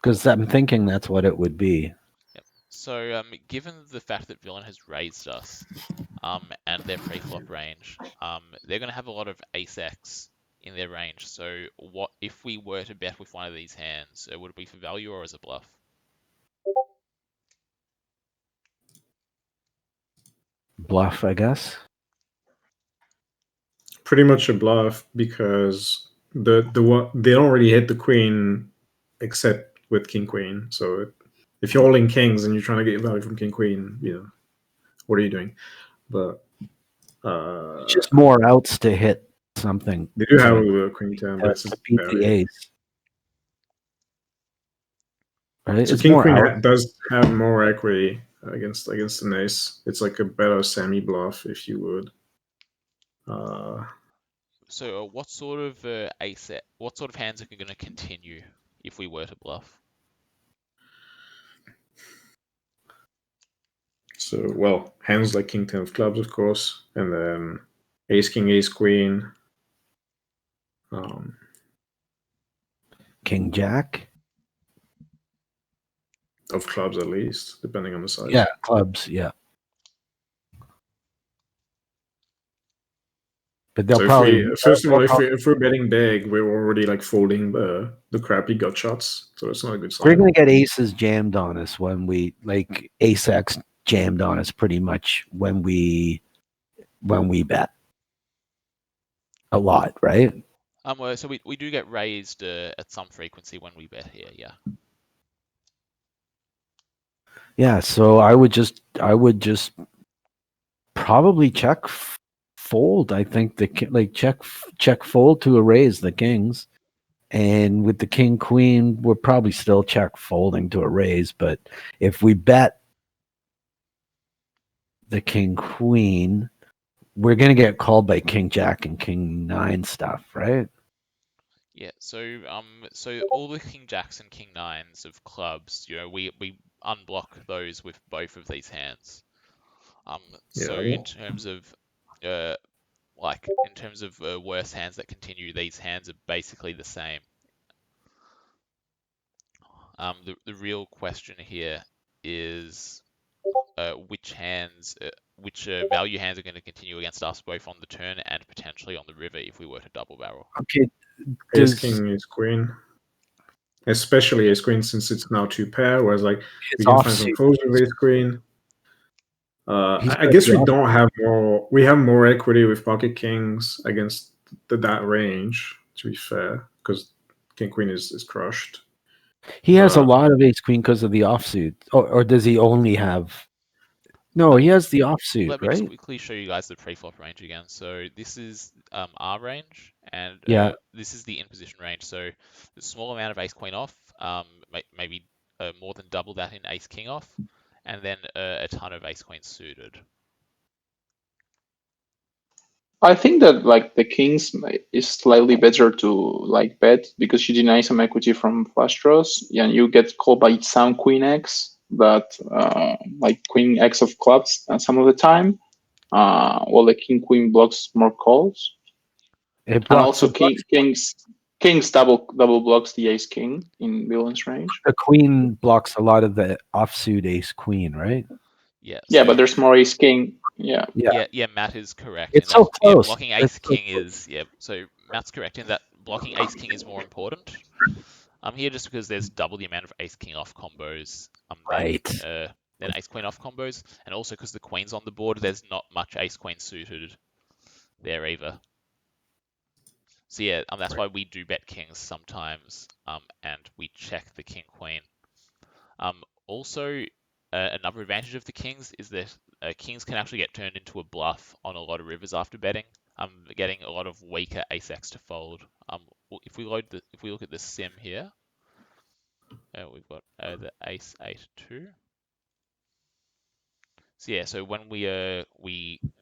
Because I'm thinking that's what it would be. Yep. So, given the fact that villain has raised us, and their preflop range, they're going to have a lot of ace X in their range. So, what if we were to bet with one of these hands? Would it be for value or as a bluff? Bluff, I guess. Pretty much a bluff because they don't really hit the queen except with king queen. So if you're holding kings and you're trying to get value from king queen, what are you doing? But Just more outs to hit something. they do have to a queen 10, but it's to just beat the value. ace. Right? So It's king more queen out. does have more equity against an ace. It's like a better semi bluff, if you would. So, what sort of what sort of hands are going to continue if we were to bluff? So, well, hands like king 10 of clubs, of course, and then ace king, ace queen. King Jack. Of clubs, at least, depending on the size. Yeah, clubs. Yeah. But they'll So probably first of all, if we're betting big, we're already like folding the crappy gut shots, so it's not a good sign. we're gonna get aces jammed on us when we like ace X jammed on us pretty much when we bet a lot, right? So we do get raised at some frequency when we bet here, yeah. Yeah, so I would just probably check fold. I think check fold to erase the kings, and with the king queen, we're probably still check folding to a raise. But if we bet the king queen, we're gonna get called by king jack and king nine stuff, right? Yeah, so all the king jacks and king nines of clubs, we unblock those with both of these hands. So in terms of worse hands that continue, these hands are basically the same. The real question here is which value hands are going to continue against us both on the turn and potentially on the river if we were to double barrel. Okay. Ace king, ace queen. Especially ace queen, since it's now two pair, whereas like we can find some folds with ace queen. I guess we don't have more. We have more equity with pocket kings against that range. To be fair, because king queen is crushed. He has a lot of ace queen because of the offsuit, or does he only have? No, he has the offsuit, Let me right? just quickly show you guys the preflop range again. So this is our range, and this is the in position range. So the small amount of ace queen off, maybe more than double that in ace king off, and then a ton of ace queen suited. I think that like the kings is slightly better to like bet because you deny some equity from flush draws, and you get called by some queen X, but like queen X of clubs some of the time. While the king queen blocks more calls, and also kings double blocks the ace king in villain's range. The queen blocks a lot of the offsuit ace queen, right? Yeah. Yeah, but there's more ace king. Yeah. Matt is correct. It's so close. Blocking ace king is So Matt's correct in that blocking ace king is more important. Here just because there's double the amount of ace king off combos. Than ace queen off combos, and also because the queen's on the board, there's not much ace queen suited there either. So yeah, that's why we do bet kings sometimes, and we check the king queen. Also, another advantage of the kings is that kings can actually get turned into a bluff on a lot of rivers after betting. Getting a lot of weaker ace x to fold. If we look at the sim here, we've got the ace 8-2. So yeah, so when we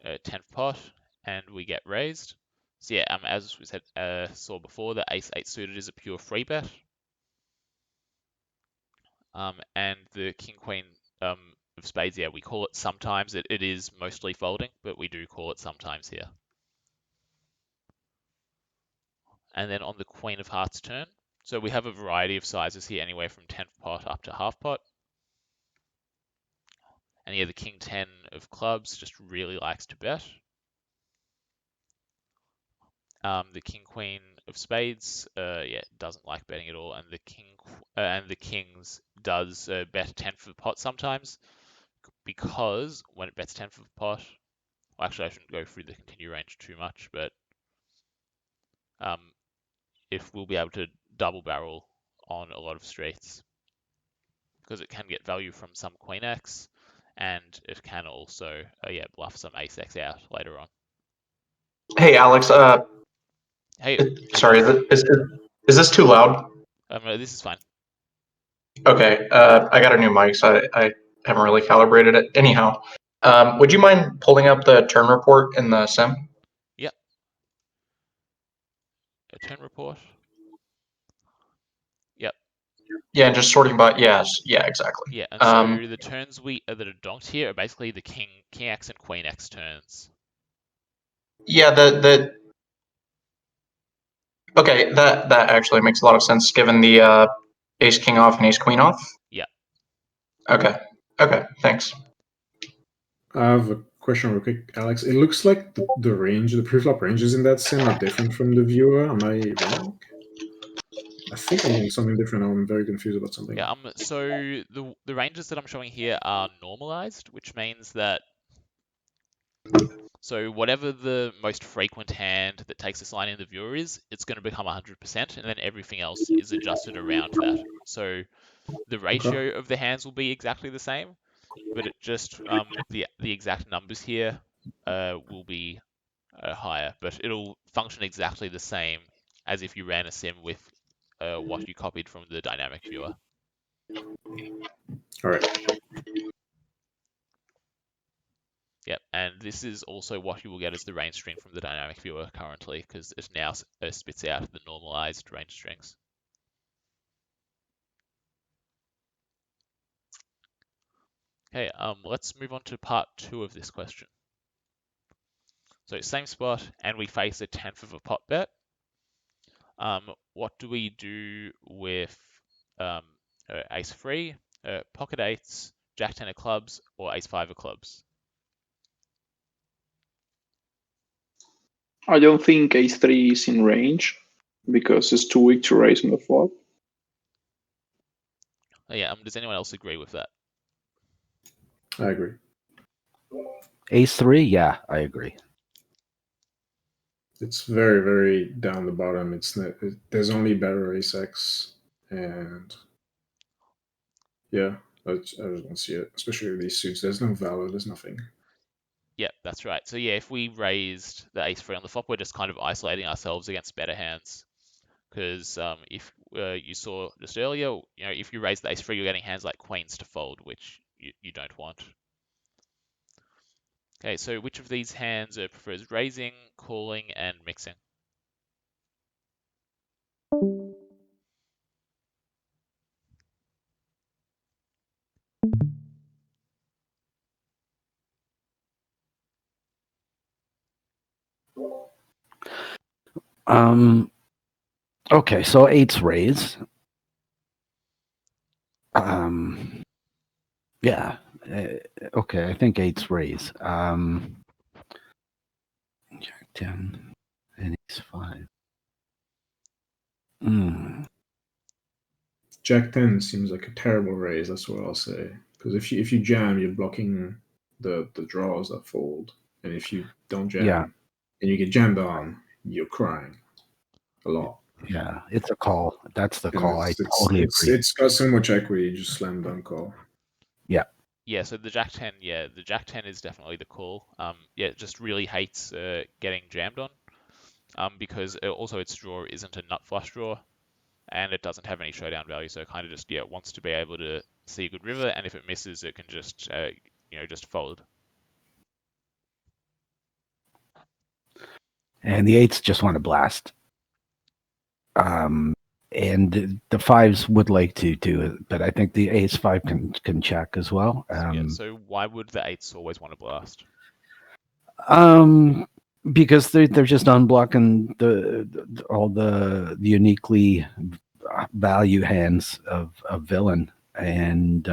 10th pot and we get raised. So yeah, as we saw before, the ace 8 suited is a pure free bet. And the king queen of spades, yeah, we call it sometimes. It is mostly folding, but we do call it sometimes here. And then on the queen of hearts turn, so we have a variety of sizes here, anywhere from 10th pot up to half pot. And yeah, the king 10 of clubs just really likes to bet. The king queen of spades, yeah, doesn't like betting at all, and the kings does bet 10 for the pot sometimes, because when it bets 10 for the pot, well, actually I shouldn't go through the continue range too much, but if we'll be able to double barrel on a lot of streets, because it can get value from some queen x, and it can also yeah, bluff some ace x out later on. Hey, Alex. Hey, Sorry, is this too loud? no, this is fine. Okay. I got a new mic, so I haven't really calibrated it. Anyhow, would you mind pulling up the turn report in the sim? Yep. A turn report. Yep. Yeah, and just sorting by. Yes. Yeah. Exactly. Yeah, and so the turns that are donked here are basically the king x and queen x turns. Yeah. Okay. That actually makes a lot of sense given the ace king off and ace queen off. Yeah. Okay. Okay. Thanks. I have a question real quick, Alex. It looks like the range, the preflop ranges in that sim are different from the viewer. Am I wrong? I think I'm doing something different. I'm very confused about something. Yeah. So the ranges that I'm showing here are normalized, which means that so whatever the most frequent hand that takes this line in the viewer is, it's going to become 100%, and then everything else is adjusted around that. So the ratio of the hands will be exactly the same, but it just the exact numbers here will be higher, but it'll function exactly the same as if you ran a sim with what you copied from the dynamic viewer. All right. Yep, and this is also what you will get as the range string from the dynamic viewer currently, because it now spits out the normalized range strings. Okay, let's move on to part 2 of this question. So same spot, and we face a 10th of a pot bet. What do we do with ace 3, pocket 8s, jack 10 of clubs, or ace 5 of clubs? I don't think ace 3 is in range because it's too weak to raise on the flop. Oh, yeah, does anyone else agree with that? I agree. Ace 3, yeah, I agree. It's very, very down the bottom. There's only better ace x, and yeah, I just don't see it. Especially with these suits, there's no value. There's nothing. Yeah, that's right. So yeah, if we raised the ace 3 on the flop, we're just kind of isolating ourselves against better hands. Because if you saw just earlier, if you raise the ace 3, you're getting hands like queens to fold, which you don't want. Okay, so which of these hands prefers raising, calling, and mixing? Okay, so 8's raise. Yeah. Okay, I think 8's raise. Jack 10 and ace 5. Jack 10 seems like a terrible raise. That's what I'll say. Because if you jam, you're blocking the draws that fold, and if you don't jam and you get jammed on, you're crying a lot. Yeah, it's a call. That's the And call. I totally agree. It's got so much equity, you just slam dunk call. Yeah. Yeah, so the Jack 10, the Jack 10 is definitely the call. Yeah, it just really hates getting jammed on. Because also its draw isn't a nut flush draw, and it doesn't have any showdown value, so it kind of just wants to be able to see a good river, and if it misses, it can just just fold. And the 8s just want to blast. And the 5s would like to do it, but I think the ace 5 can check as well. So why would the 8s always want to blast? Because they're just unblocking all the uniquely value hands of villain, and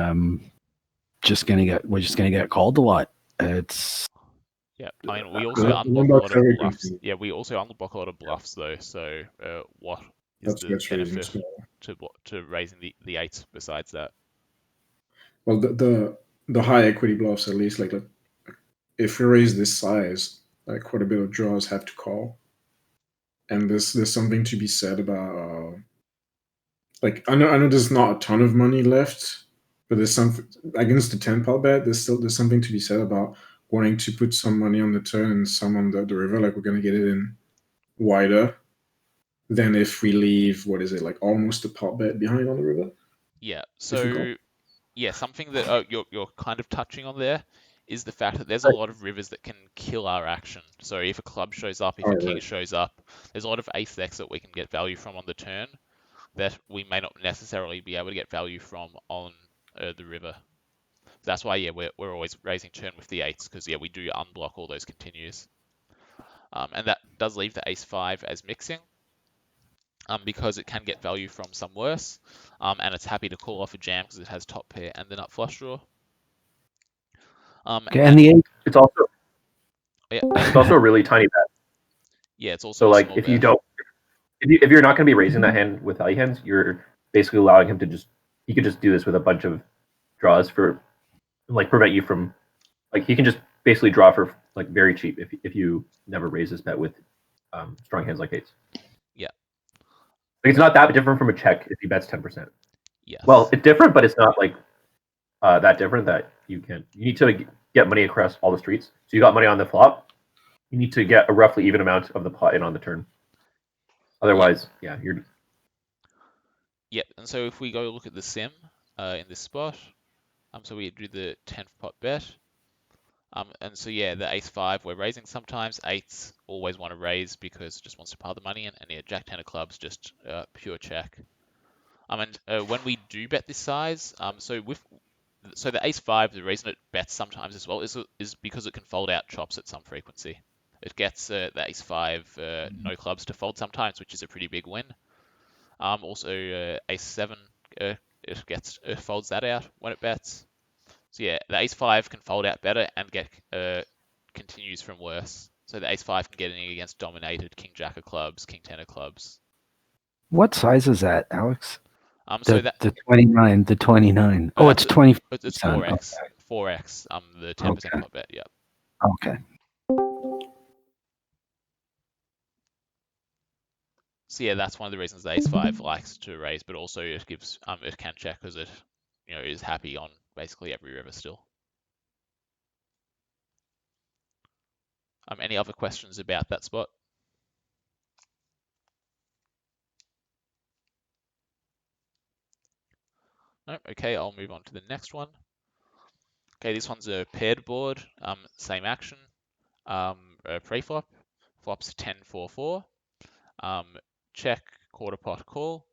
just gonna get called a lot. It's Yeah, I mean, we also The unblock one a box lot of very bluffs. confusing. Yeah, we also unblock a lot of bluffs though. So, what is That's the what's raising benefit small. to raising the eights besides that? Well, the high equity bluffs, at least, like if we raise this size, like quite a bit of draws have to call, and there's something to be said about like I know there's not a ton of money left, but there's something against the 10 pot bet. There's something to be said about wanting to put some money on the turn and some on the river. Like we're gonna get it in wider than if we leave what is it like almost a pot bet behind on the river. Yeah. If we So call. yeah, something that you're kind of touching on there is the fact that there's a lot of rivers that can kill our action. So if a club shows up, if a king Right. shows up, there's a lot of ace decks that we can get value from on the turn that we may not necessarily be able to get value from on the river. That's why, yeah, we're always raising turn with the eights because, yeah, we do unblock all those continues. And that does leave the ace-5 as mixing because it can get value from some worse, and it's happy to call off a jam because it has top pair and the nut flush draw. okay, and the It's also Yeah, it's also a really tiny bet. yeah, it's also So a like small if you bet. don't if you're not going to be raising that hand with value hands, you're basically allowing him to he could just do this with a bunch of draws for like prevent you from like he can just basically draw for like very cheap if you never raise this bet with strong hands like eights. Yeah. Like, it's not that different from a check if he bets 10%. Yes. Well, it's different, but it's not like that different that you need to get money across all the streets. So you got money on the flop, you need to get a roughly even amount of the pot in on the turn. Otherwise, yeah, you're. Yep, and so if we go look at the sim in this spot, so we do the 10th pot bet, and so yeah, the ace-5 we're raising sometimes. Eights always want to raise because it just wants to pile the money in, and yeah, jack-10 of clubs just pure check. And when we do bet this size, so the ace-5, the reason it bets sometimes as well is because it can fold out chops at some frequency. It gets the ace-5 no clubs to fold sometimes, which is a pretty big win. Also ace-7 it folds that out when it bets. So yeah, the ace-5 can fold out better and get continues from worse. So the ace-5 can get in against dominated king-jack of clubs, king-10 of clubs. what size is that, Alex? So that the 29, the 29. Oh, it's 20. It's 4x. 4x. The 10% pot bet. Yeah. Okay. So yeah, that's one of the reasons the ace-5 likes to raise, but also it gives it can check because it is happy on basically every river still. Any other questions about that spot? No? Okay, I'll move on to the next one. Okay, this one's a paired board, same action. Preflop, flops 10-4-4. Check, quarter pot call.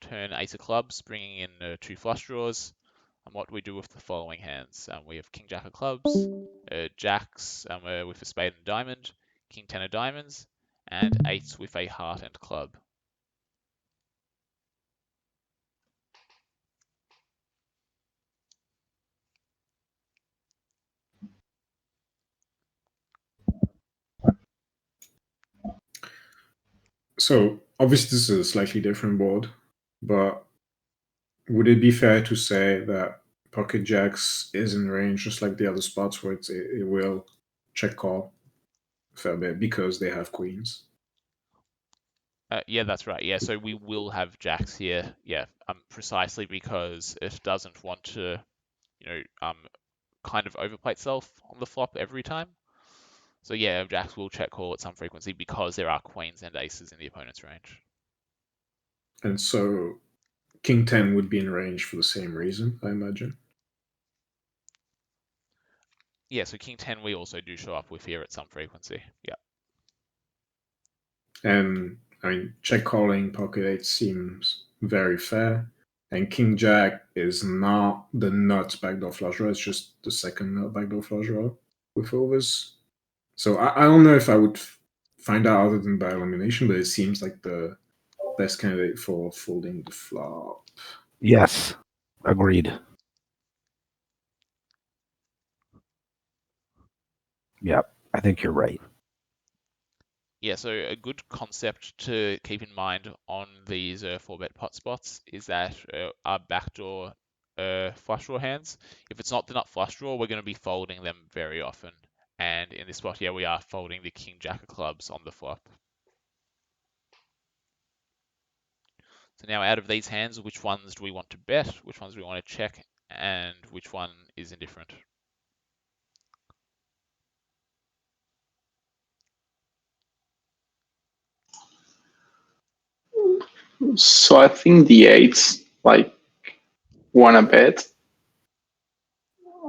Turn ace of clubs, bringing in 2 flush draws. And what do we do with the following hands? We have king jack of clubs, jacks with a spade and diamond, king 10 of diamonds, and eights with a heart and club. So obviously this is a slightly different board, but would it be fair to say that pocket jacks is in range just like the other spots where it will check call a fair bit because they have queens? Yeah, that's right. Yeah, so we will have jacks here. Yeah, precisely because it doesn't want to, kind of overplay itself on the flop every time. So yeah, jacks will check call at some frequency because there are queens and aces in the opponent's range. And so king 10 would be in range for the same reason, I imagine. Yeah, so king 10 we also do show up with here at some frequency. Yeah. And I mean, check calling pocket 8 seems very fair. And king jack is not the nuts backdoor flush draw, it's just the second nut backdoor flush draw with overs. So I don't know if I would find out other than by elimination, but it seems like the best candidate for folding the flop. Yes, agreed. Yep, I think you're right. Yeah, so a good concept to keep in mind on these 4-bet pot spots is that our backdoor flush draw hands, if it's not the nut flush draw, we're going to be folding them very often. And in this spot here, we are folding the king jack of clubs on the flop. So now out of these hands, which ones do we want to bet, which ones do we want to check, and which one is indifferent? So I think the eights like wanna bet.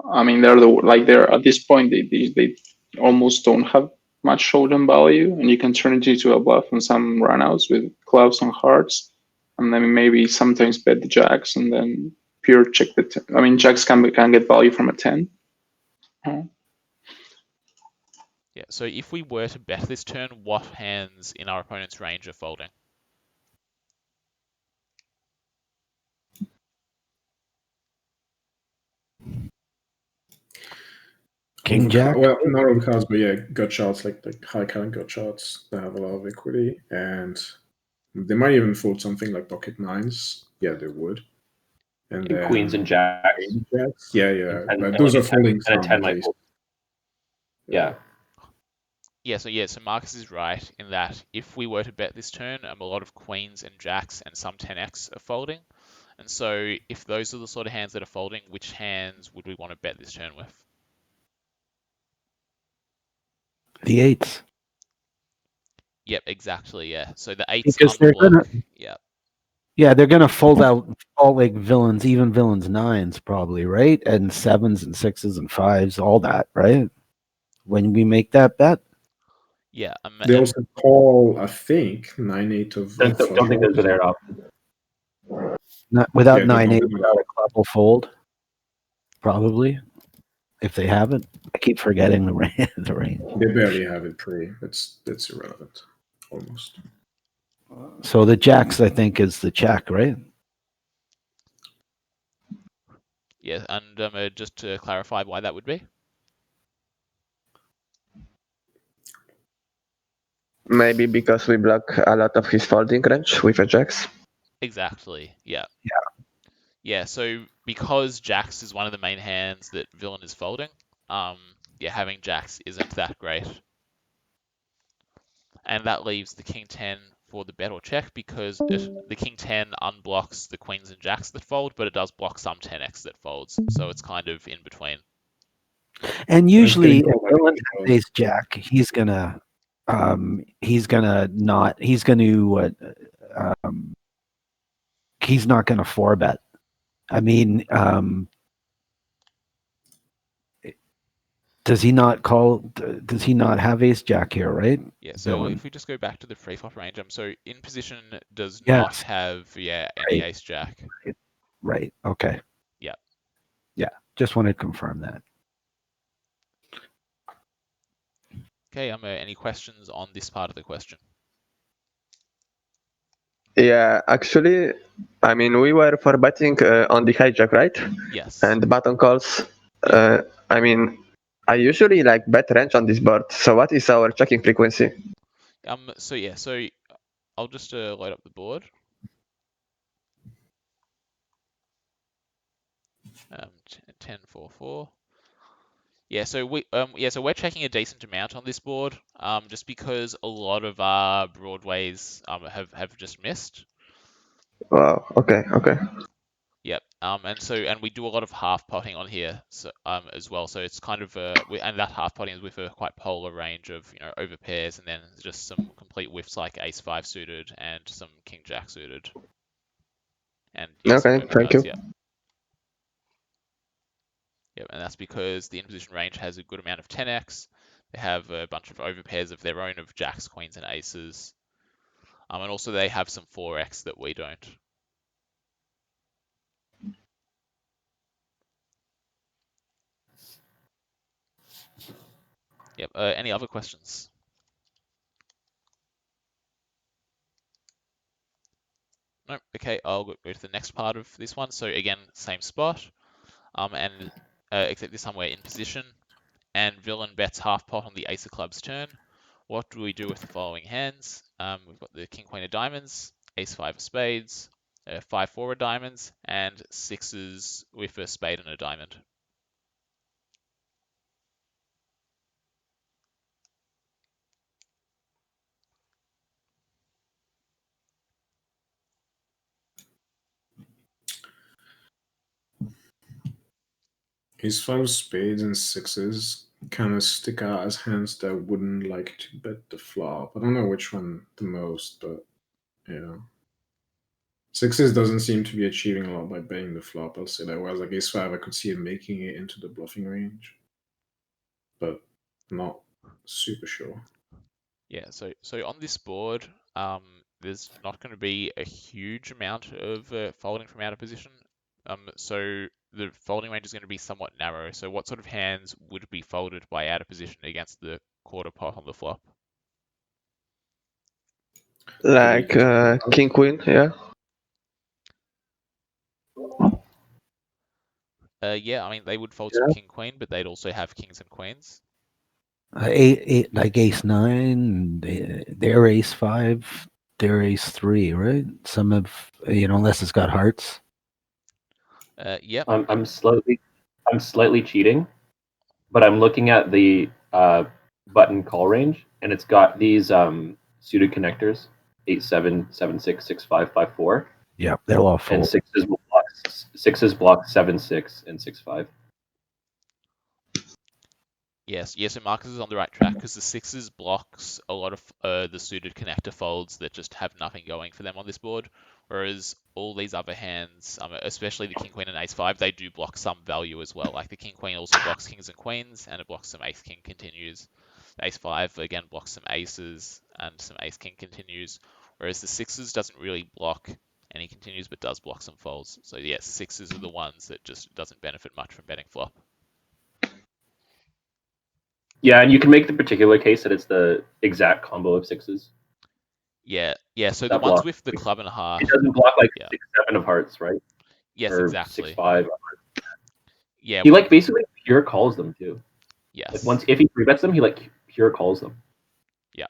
I mean, they're at this point they almost don't have much showdown value, and you can turn it into a bluff on some runouts with clubs and hearts, and then maybe sometimes bet the jacks and then pure check the. I mean, jacks can get value from a 10. Yeah, so if we were to bet this turn, what hands in our opponent's range are folding? King jack. Well, not all cards, but yeah, gut shots like high count gut shots that have a lot of equity, and they might even fold something like pocket nines. Yeah, they would. And then queens and jacks. jacks. Yeah. And But those are like folding and a some 10 at might least. fold. Yeah. So Marcus is right in that if we were to bet this turn, a lot of queens and jacks and some 10x are folding. And so if those are the sort of hands that are folding, which hands would we want to bet this turn with? The eights. Yep, exactly, yeah. So the eights Because they're unblock, yeah. Yeah, they're gonna fold out all like villains, even villains nines probably, right? And sevens and sixes and fives, all that, right? When we make that bet. Yeah. They also call, I think, 9-8 of Don't think those are there often. Not without Yeah, they 9-8, don't. without a club will fold. Probably. If they haven't. I keep forgetting the range. They barely have it pre. It's irrelevant. Almost. So the jacks, I think, is the check, right? Yeah, and just to clarify why that would be. Maybe because we block a lot of his folding range with a jacks. Exactly, yeah. Yeah. Yeah, so because jacks is one of the main hands that villain is folding, yeah, having jacks isn't that great. And that leaves the king 10 for the bet or check because the king 10 unblocks the queens and jacks that fold, but it does block some 10x that folds, so it's kind of in between. And usually if villain has ace jack, he's gonna he's not gonna 4-bet. I mean, does he not have ace jack here, right? Yeah, so Villain. if we just go back to the preflop range, so in position does Yes. not have any ace jack. Right. Okay. Yeah. Yeah. Just wanted to confirm that. Okay, any questions on this part of the question? Yeah, actually, I mean, we were for betting on the hijack, right? Yes. And button calls. I mean, I usually like bet range on this board. So what is our checking frequency? So I'll just load up the board. 10 4 4. Yeah, so we're checking a decent amount on this board, just because a lot of our broadways have just missed. Wow. Okay. Yep. And we do a lot of half potting on here, so as well. So it's kind of and that half potting is with a quite polar range of over pairs, and then just some complete whiffs like ace 5 suited and some king jack suited. And Okay. Thank you. Yeah. Yep, and that's because the in-position range has a good amount of 10x. They have a bunch of overpairs of their own of jacks, queens, and aces. And also they have some 4x that we don't. Yep, any other questions? Nope, okay, I'll go to the next part of this one. So again, same spot, and except this time we're in position. and villain bets half pot on the ace of clubs turn. What do we do with the following hands? We've got the king queen of diamonds, ace five of spades, 5-4 of diamonds, and sixes with a spade and a diamond. Ace five of spades and sixes kind of stick out as hands that wouldn't like to bet the flop. I don't know which one the most, but yeah. Sixes doesn't seem to be achieving a lot by betting the flop, I'll say that. Whereas like ace five, I could see it making it into the bluffing range, but not super sure. Yeah, so on this board, there's not going to be a huge amount of folding from out of position. So the folding range is going to be somewhat narrow. So what sort of hands would be folded by out of position against the quarter pot on the flop? Like king queen, yeah. Yeah, I mean they would fold some king queen, but they'd also have kings and queens. Like ace nine, their ace five, their ace three, right? Some of unless it's got hearts. Yep. I'm slightly cheating, but I'm looking at the button call range, and it's got these suited connectors: 8-7, 7-6, 6-5, 5-4. Yeah, they'll all fold. And sixes block 7-6 and 6-5. Yes, so Marcus is on the right track because the sixes blocks a lot of the suited connector folds that just have nothing going for them on this board, whereas all these other hands, especially the king queen and ace five, they do block some value as well. Like the king queen also blocks kings and queens, and it blocks some ace king continues. The ace five again blocks some aces and some ace king continues, whereas the sixes doesn't really block any continues but does block some folds. So yes, sixes are the ones that just doesn't benefit much from betting flop. Yeah, and you can make the particular case that it's the exact combo of sixes. Yeah. So That the ones block. with the club and a half. It doesn't block like 6-7 of hearts, right? Yes, or exactly. 6-5. Yeah. He like basically pure calls them too. Yes. Like once if he three bets them, he like pure calls them. Yeah.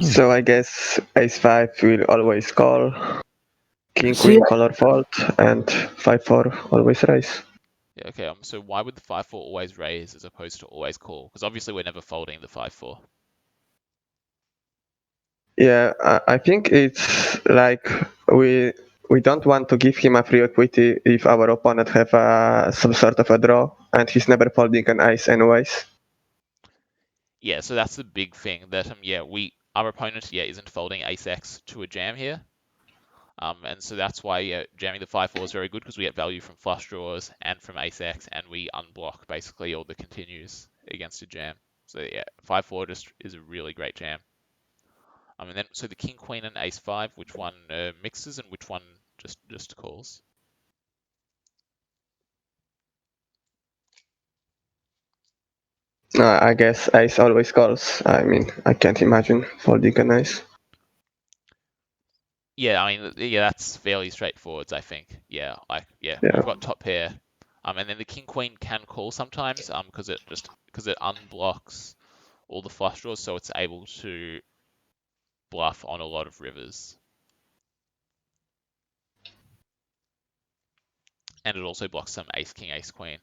So I guess ace five will always call, king queen call or fold, and 5-4 always raise. Yeah, okay. So why would the 5-4 always raise as opposed to always call? Because obviously we're never folding the 5-4. Yeah, I think it's like we don't want to give him a free equity if our opponent have some sort of a draw, and he's never folding an ace anyways. Yeah, so that's the big thing that our opponent isn't folding ace x to a jam here. And so that's why jamming the 5-4 is very good because we get value from flush draws and from ace x, and we unblock basically all the continues against a jam. So yeah, 5-4 just is a really great jam. And then so the king queen and ace 5, which one mixes and which one just calls? I guess ace always calls. I mean, I can't imagine folding an ace. Yeah, I mean, that's fairly straightforward, I think. Yeah, we've got top pair, and then the king queen can call sometimes, because it unblocks all the flush draws, so it's able to bluff on a lot of rivers, and it also blocks some ace king, ace queen.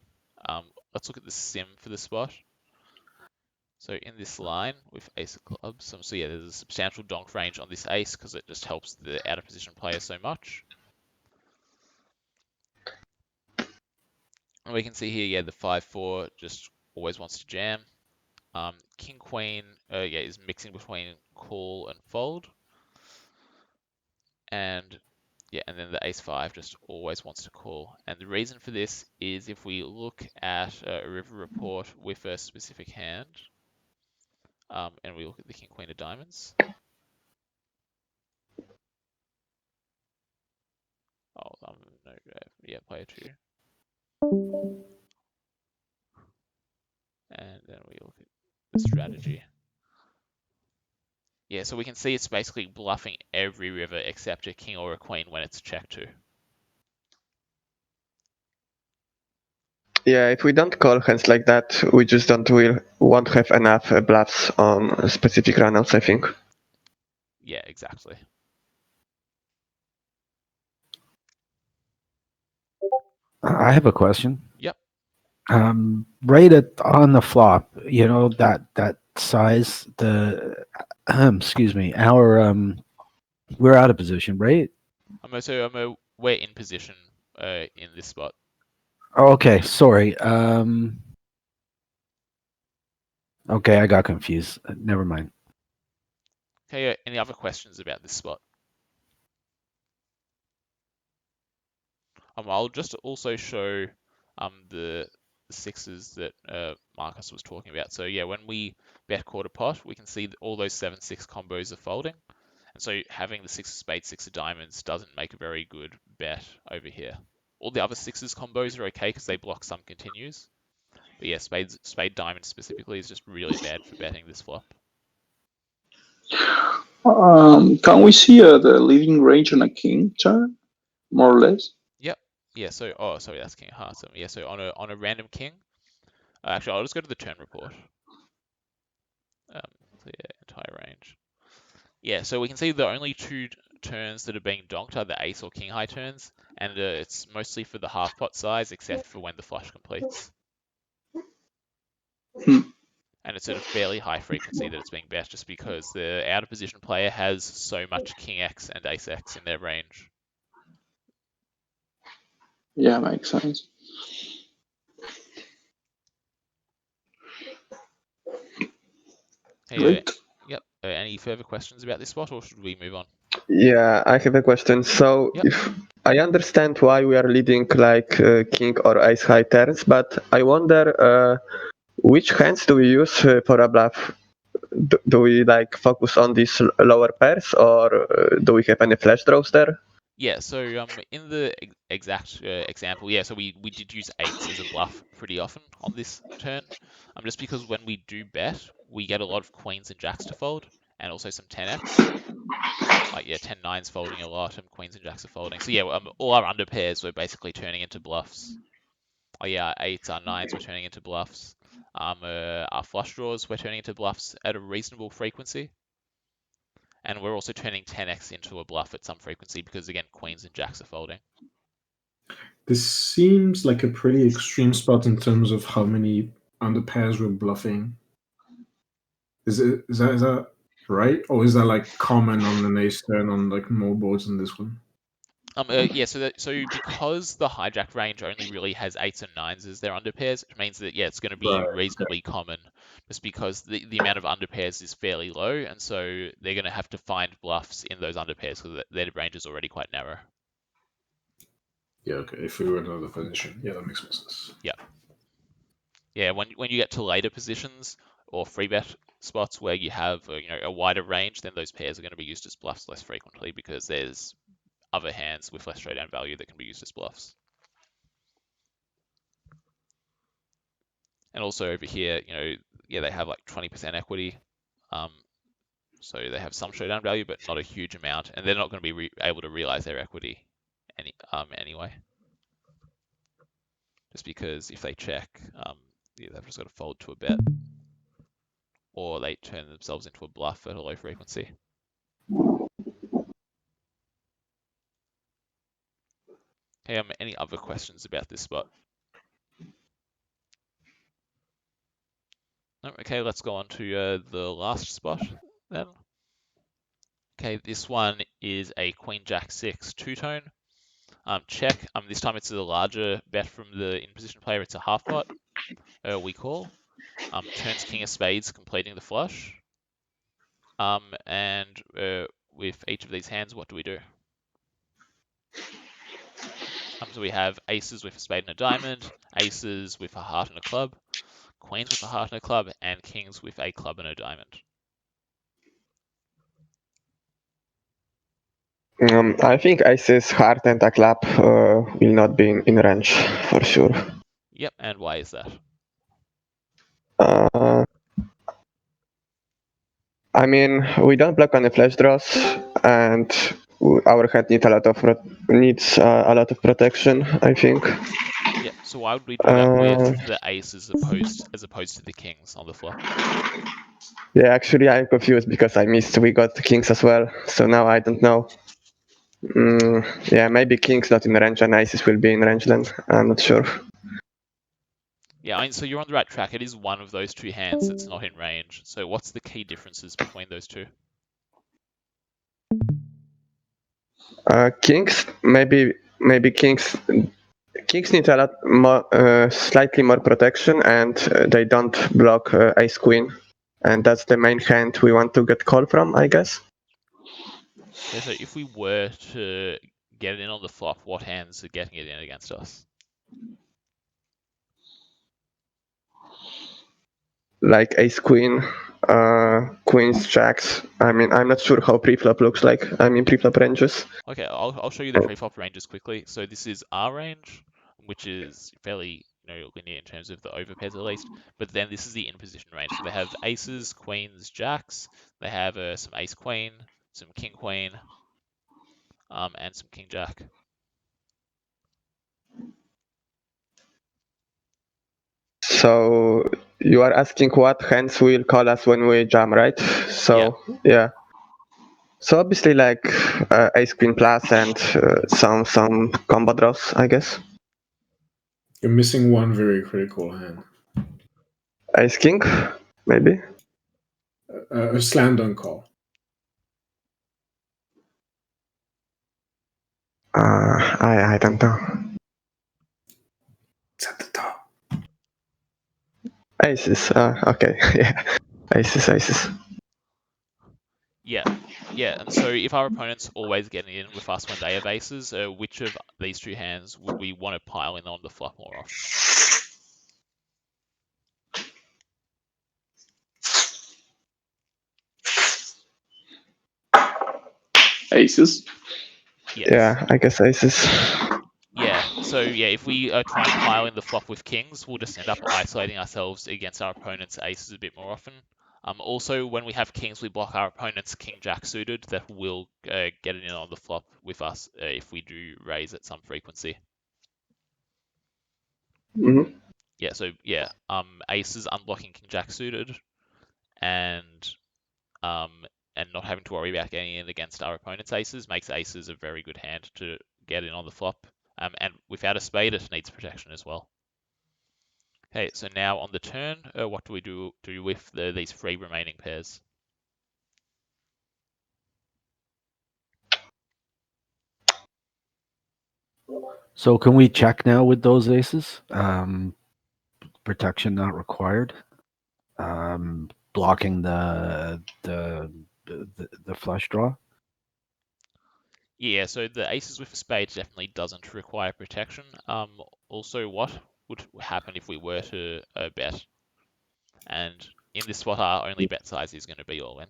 Let's look at the sim for the spot. So in this line with ace of clubs, so there's a substantial donk range on this ace because it just helps the out of position player so much. And we can see here, the 5-4 just always wants to jam. King Queen, is mixing between call and fold. And and then the ace 5 just always wants to call. And the reason for this is if we look at a river report with a specific hand, and we look at the King Queen of diamonds. Oh, no, player 2. And then we look at the strategy. Yeah, so we can see it's basically bluffing every river except a king or a queen when it's checked to. Yeah, if we don't call hands like that, we just won't have enough bluffs on specific runouts, I think. Yeah, exactly. I have a question. Yep. Right on the flop, that size, excuse me, we're out of position, right? We're in position in this spot. Oh, okay, sorry. Okay, I got confused. Never mind. Okay, any other questions about this spot? I'll just also show the sixes that Marcus was talking about. So yeah, when we bet quarter pot, we can see that all those 7-6 combos are folding. And so having the 6 of spades, 6 of diamonds doesn't make a very good bet over here. All the other 6s combos are okay because they block some continues. But yeah, spade diamond specifically is just really bad for betting this flop. Can we see the leading range on a king turn, more or less? Yep. Yeah. So sorry, that's king of hearts. Yeah. So on a random king, actually I'll just go to the turn report. Clear entire range. Yeah. So we can see the only two turns that are being donked are the ace or king high turns, and it's mostly for the half pot size, except for when the flush completes. And it's at a fairly high frequency that it's being bet just because the out of position player has so much king X and ace X in their range. Yeah, makes sense. Hey, Great. yep. Any further questions about this spot, or should we move on? Yeah, I have a question. So Yep. if I understand why we are leading like king or ace high turns, but I wonder which hands do we use for a bluff? Do we like focus on these lower pairs, or do we have any flash draws there? Yeah, so in the exact example, yeah, so we did use eights as a bluff pretty often on this turn, just because when we do bet, we get a lot of queens and jacks to fold, and also some 10x. Like yeah, 10-9's folding a lot, and queens and jacks are folding. So yeah, all our under pairs were basically turning into bluffs. Oh yeah, eights, our nines were turning into bluffs. Our flush draws were turning into bluffs at a reasonable frequency. And we're also turning 10x into a bluff at some frequency because, again, queens and jacks are folding. This seems like a pretty extreme spot in terms of how many under pairs we're bluffing. Is that right? Or is that like common on an ace turn on like more boards than this one? Yeah, so because the hijack range only really has 8s and 9s as their underpairs, it means that, yeah, it's going to be Right, reasonably common just because the amount of underpairs is fairly low, and so they're going to have to find bluffs in those underpairs because their range is already quite narrow. Yeah, okay. If we were in another position, yeah, that makes more sense. Yeah. Yeah, when you get to later positions or free bet spots where you have a wider range, then those pairs are going to be used as bluffs less frequently because there's other hands with less showdown value that can be used as bluffs. And also over here, yeah, they have like 20% equity. So they have some showdown value, but not a huge amount, and they're not going to be able to realize their equity anyway. Just because if they check, yeah, they've just got to fold to a bet, or they turn themselves into a bluff at a low frequency. Hey, any other questions about this spot? No? Okay, let's go on to the last spot then. Okay, this one is a Queen Jack 6 two-tone. Check. This time it's a larger bet from the in-position player. It's a half pot. We call. Turns King of Spades, completing the flush. And with each of these hands, what do we do? So we have aces with a spade and a diamond, aces with a heart and a club, queens with a heart and a club, and kings with a club and a diamond. I think aces, heart, and a club will not be in range for sure. Yep, and why is that? mean, we don't block on the flash draws, and our hand needs a lot of protection, I think. Yeah, so why would we do that with the aces as opposed to the kings on the flop? Yeah, actually, I'm confused because I missed we got kings as well, so now I don't know. Yeah, maybe kings not in range and aces will be in range then. I'm not sure. Yeah, I mean, so you're on the right track. It is one of those two hands that's not in range. So what's the key differences between those two? Kings, maybe kings need a lot more, slightly more protection, and they don't block ace queen, and that's the main hand we want to get call from, I guess. Okay, so if we were to get it in on the flop, what hands are getting it in against us? Like ace queen, queens, jacks. I mean, I'm not sure how preflop looks like. I mean, preflop ranges. Okay, I'll show you the preflop ranges quickly. So this is our range, which is fairly linear in terms of the overpairs at least. But then this is the in position range. So they have aces, queens, jacks. They have some ace queen, some king queen, and some king jack. So you are asking what hands will call us when we jam, right? So yeah. So obviously like ace queen plus and some combo draws, I guess. You're missing one very critical hand. Ace king, maybe. A slam dunk call. I don't know. It's at the top. Aces. Okay. Yeah. Aces. Yeah, and so if our opponent's always getting in with us when they have aces, which of these two hands would we want to pile in on the flop more often? Aces. Yes. Yeah, I guess aces. Yeah, so yeah, if we try and pile in the flop with kings, we'll just end up isolating ourselves against our opponent's aces a bit more often. Also, when we have kings, we block our opponent's king-jack suited that will get it in on the flop with us if we do raise at some frequency. Mm-hmm. Yeah, so yeah, aces unblocking king-jack suited, and not having to worry about getting in against our opponent's aces makes aces a very good hand to get in on the flop. And without a spade, it needs protection as well. Okay, so now on the turn, what do we do with these three remaining pairs? So can we check now with those aces? Protection not required. Blocking the flush draw. Yeah, so the aces with a spade definitely doesn't require protection. Also, what would happen if we were to bet? And in this spot, our only bet size is going to be all in.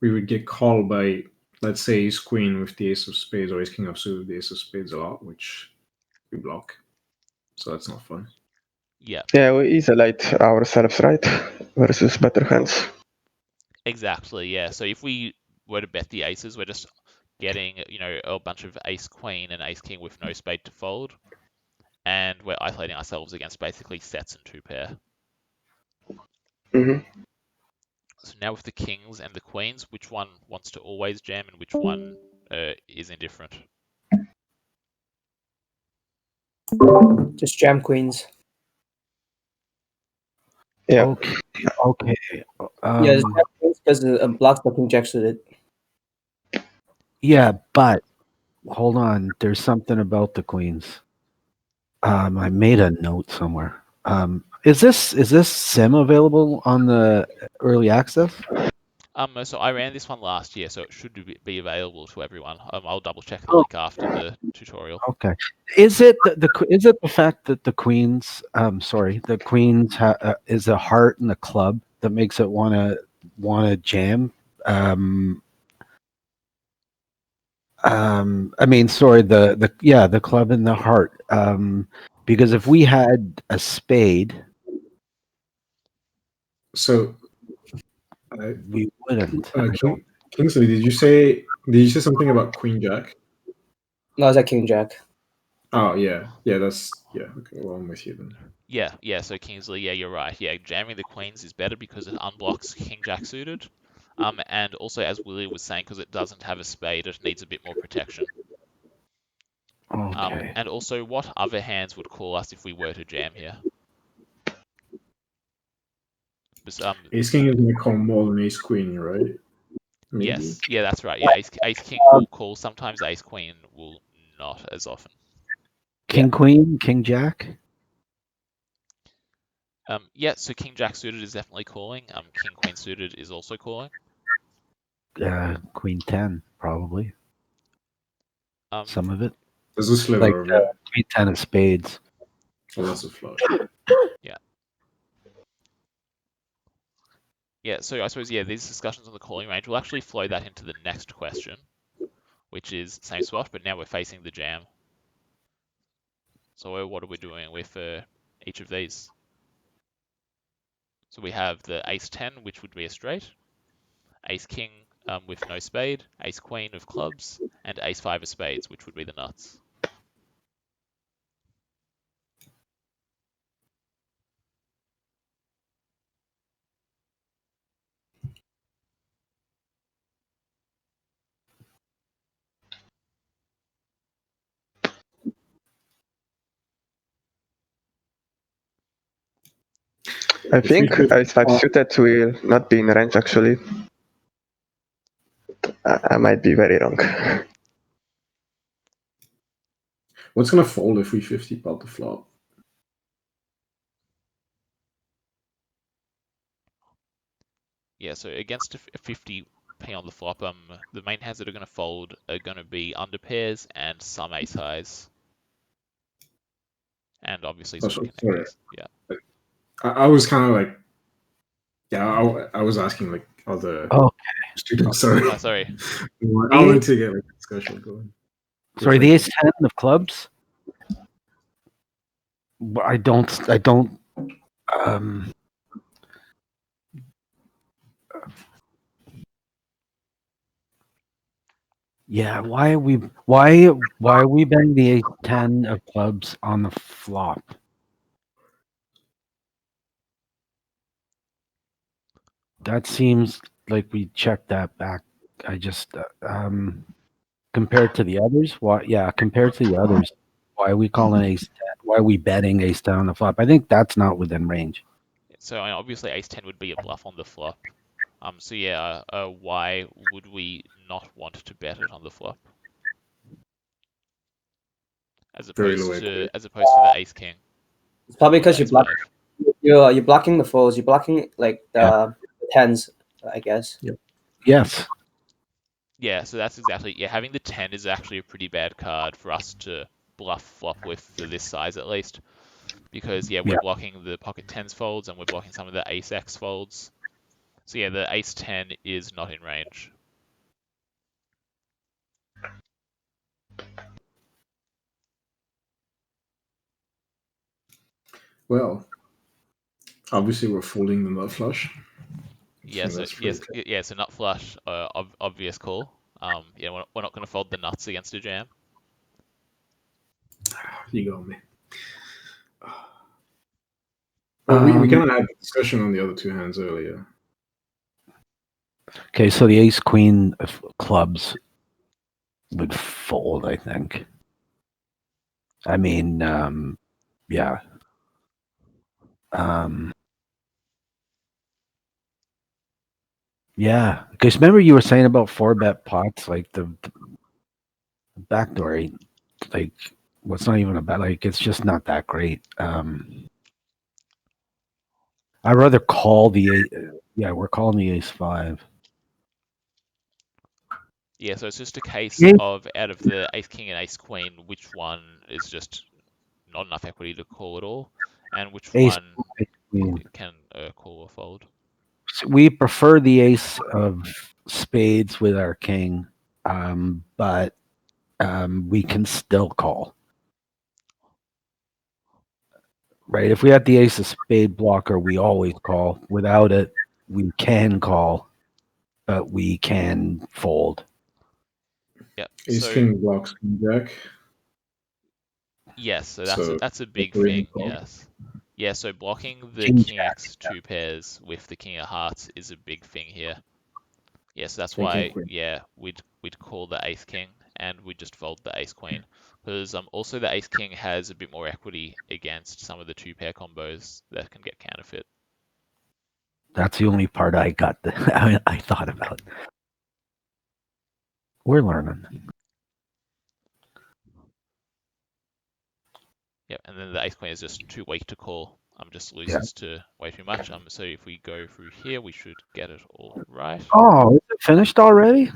We would get called by, let's say, ace queen with the ace of spades or ace king of suited with the ace of spades a lot, which we block. So that's not fun. Yeah. Yeah, we isolate ourselves, right? Versus better hands. Exactly, yeah. So if we were to bet the aces, we're just getting, a bunch of ace queen and ace king with no spade to fold. And we're isolating ourselves against basically sets and two pair. Mm-hmm. So now with the kings and the queens, which one wants to always jam and which one is indifferent? Just jam queens. Yeah. Okay. Yeah, just jam queens because it blocks the king jack suited. Yeah, but hold on. There's something about the queens. I made a note somewhere. Is this sim available on the early access? So I ran this one last year, so it should be available to everyone. I'll double check the link after the tutorial. Okay. Is it the fact that the queens? The queens is a heart and a club that makes it want to jam? I mean, sorry, the club and the heart. Because if we had a spade, So we wouldn't. Kingsley, did you say something about Queen Jack? No, it's like King Jack. Oh yeah, Okay, well I'm with you then. Yeah. So Kingsley, yeah, you're right. Yeah, jamming the queens is better because it unblocks King Jack suited. And also as Willie was saying, because it doesn't have a spade, it needs a bit more protection. Okay. And also, what other hands would call us if we were to jam here? Ace King is gonna call more than Ace Queen, right? Maybe. Yes, yeah, that's right. Yeah, Ace King will call. Sometimes Ace Queen will not as often. King Queen, King Jack. Yeah, so King Jack suited is definitely calling. King Queen suited is also calling. Queen 10 probably. Some of it. There's a sliver Like of it. Queen 10 of spades. Oh, that's a flush. Yeah. Yeah, so I suppose, yeah, these discussions on the calling range will actually flow that into the next question, which is same spot, but now we're facing the jam. So what are we doing with each of these? So we have the Ace 10, which would be a straight, Ace King with no spade, Ace Queen of clubs, and Ace 5 of spades, which would be the nuts. I think Ace 5 suited will not be in range actually. I might be very wrong. What's gonna fold if we 50 pot the flop? Yeah, so against a 50p on the flop, the main hands that are going to fold are going to be under pairs and some ace highs. And obviously some connectors. Yeah. I was kind of like, I was asking like other students. Sorry. Oh, sorry. I wanted to get like a discussion going. Sorry, the Ace 10 of clubs. I don't. Yeah, why are we betting the Ace 10 of clubs on the flop? That seems like we checked that back. I just compared to the others, compared to the others, why are we calling Ace 10? Why are we betting Ace 10 on the flop? I think that's not within range. So obviously Ace 10 would be a bluff on the flop. So yeah, why would we not want to bet it on the flop? As opposed to the Ace King. It's probably because you're blocking the folds. You're blocking like the tens, I guess. Yep. Yes. Yeah, so that's exactly having the 10 is actually a pretty bad card for us to bluff flop with for this size at least. Because we're blocking the pocket 10s folds and we're blocking some of the Ace X folds. So yeah, the Ace 10 is not in range. Well, obviously we're folding the nut flush. Yeah, so nut flush, obvious call. We're not going to fold the nuts against a jam. You got me. Well, we kind of had a discussion on the other two hands earlier. Okay, so the Ace Queen of clubs would fold, I think. I mean, yeah. Yeah, because remember you were saying about 4-bet pots, like the backdoor, like what's not even a bet, like it's just not that great. I'd rather call we're calling the Ace 5. Yeah, so it's just a case of out of the Ace King and Ace Queen, which one is just not enough equity to call at all, and which one can call or fold. We prefer the ace of spades with our king, but we can still call. Right? If we had the ace of spade blocker, we always call. Without it, we can call, but we can fold. Yep. Ace So king blocks king jack. yes, so So that's a big that's a thing. call. Yes. Yeah, so blocking the King king jack, x two pairs with the king of hearts is a big thing here. Yes, that's King, why queen. yeah we'd call the ace king and we'd just fold the ace queen because also the ace king has a bit more equity against some of the two pair combos that can get counterfeit. That's the only part I got. I thought about. We're learning. Yep, and then the ace queen is just too weak to call. Just Yeah. loses to way too much. So if we go through here, we should get it all right. Oh, is it finished already?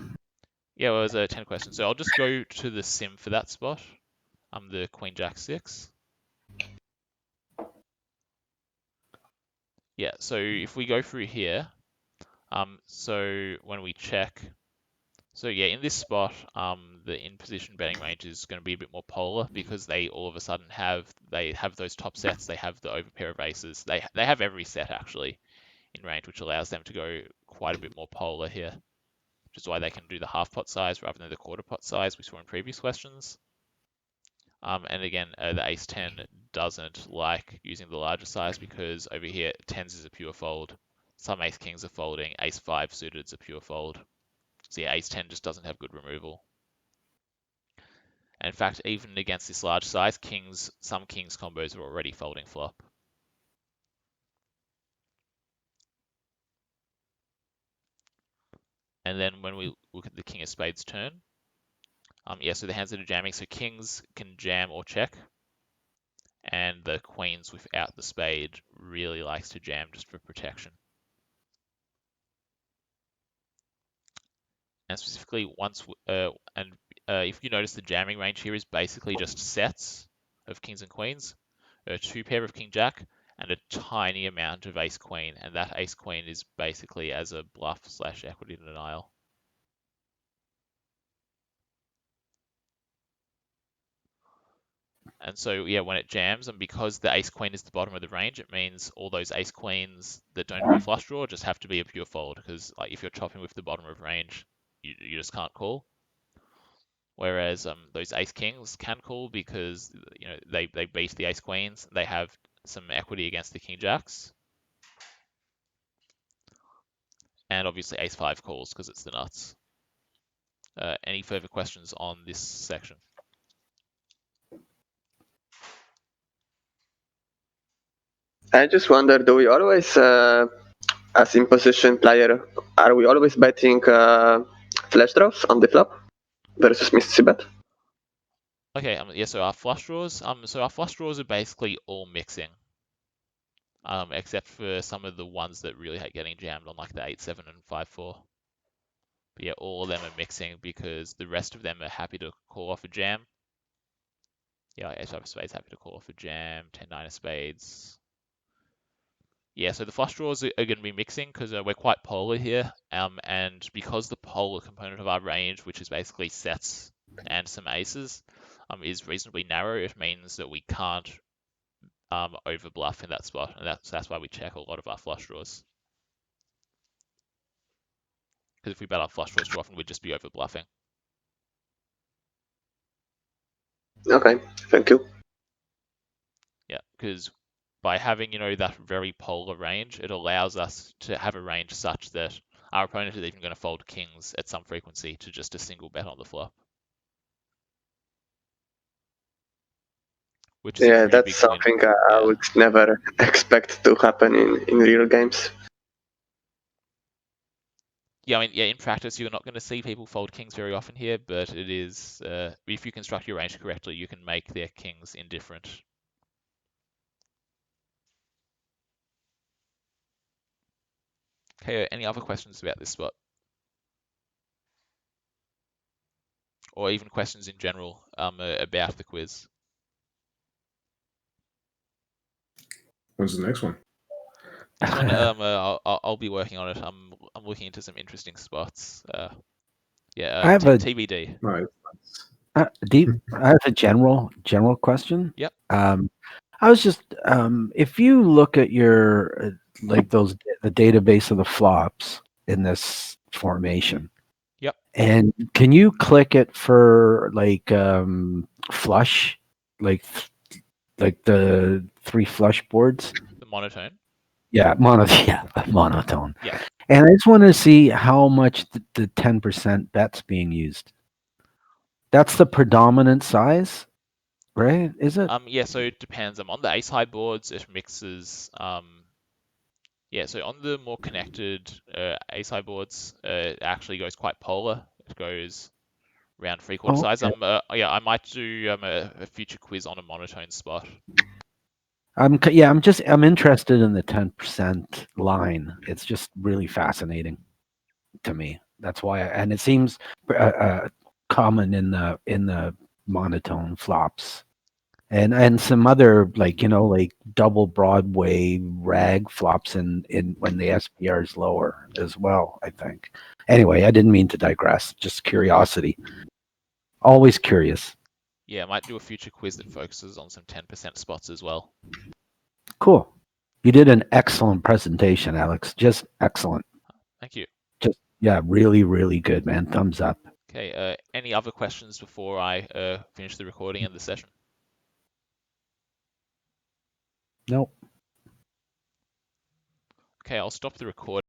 Yeah, well, it was a 10 question. So I'll just go to the sim for that spot. The queen jack 6. Yeah, so if we go through here, so when we check, so yeah, in this spot, the in position betting range is going to be a bit more polar because they all of a sudden have those top sets, they have the overpair of aces, they have every set actually in range, which allows them to go quite a bit more polar here, which is why they can do the half pot size rather than the quarter pot size we saw in previous questions. And again, the ace 10 doesn't like using the larger size because over here, 10s is a pure fold. Some ace kings are folding, ace 5 suited is a pure fold. So yeah, ace 10 just doesn't have good removal. And in fact, even against this large size, some kings combos are already folding flop. And then when we look at the king of spades turn, yeah, so the hands that are jamming, so kings can jam or check, and the queens without the spade really likes to jam just for protection. And specifically if you notice, the jamming range here is basically just sets of kings and queens, a two pair of king jack, and a tiny amount of ace queen, and that ace queen is basically as a bluff / equity denial. And so yeah, when it jams, and because the ace queen is the bottom of the range, it means all those ace queens that don't have a flush draw just have to be a pure fold, because like if you're chopping with the bottom of range, you just can't call. Whereas those ace kings can call because they beat the ace queens. They have some equity against the king jacks, and obviously ace 5 calls because it's the nuts. Any further questions on this section? I just wonder, do we always, as in position player, are we always betting flash draws on the flop versus missed bet? Okay, yeah. So our flush draws, are basically all mixing, except for some of the ones that really hate getting jammed on, like the 8-7 and 5-4. But yeah, all of them are mixing because the rest of them are happy to call off a jam. Yeah, ace 5 of spades happy to call off a jam. 10-9 of spades. Yeah, so the flush draws are going to be mixing because we're quite polar here, and because the polar component of our range, which is basically sets and some aces, is reasonably narrow, it means that we can't over bluff in that spot, and that's why we check a lot of our flush draws. Because if we bet our flush draws too often, we'd just be over bluffing. Okay, thank you. Yeah, because by having that very polar range, it allows us to have a range such that our opponent is even going to fold kings at some frequency to just a single bet on the flop. Which is a pretty that's big something win. I would never expect to happen in real games. Yeah, I mean, yeah, in practice, you're not going to see people fold kings very often here, but it is, if you construct your range correctly, you can make their kings indifferent. Okay, any other questions about this spot? Or even questions in general about the quiz? When's the next one? This one, I'll be working on it. I'm looking into some interesting spots. Yeah, I have TBD. Right. Deep. I have a general question. Yep. I was just if you look at your like the database of the flops in this formation. Yep. And can you click it for like flush, like the 3 flush boards? The monotone. Yeah, monotone. Yeah. And I just want to see how much the 10% bet's being used. That's the predominant size, right? Is it? Yeah, so it depends. On the ace high boards, it mixes. Yeah, so on the more connected ace high boards, it actually goes quite polar. It goes around 3/4 size. Okay. Yeah, I might do a future quiz on a monotone spot. I'm interested in the 10% line. It's just really fascinating to me. That's why, and it seems common in the monotone flops, and some other like like double Broadway rag flops in when the SPR is lower as well. I think. Anyway, I didn't mean to digress. Just curiosity. Always curious. Yeah, I might do a future quiz that focuses on some 10% spots as well. Cool. You did an excellent presentation, Alex. Just excellent. Thank you. Just really, really good, man. Thumbs up. Okay, any other questions before I finish the recording of the session? Nope. Okay, I'll stop the recording.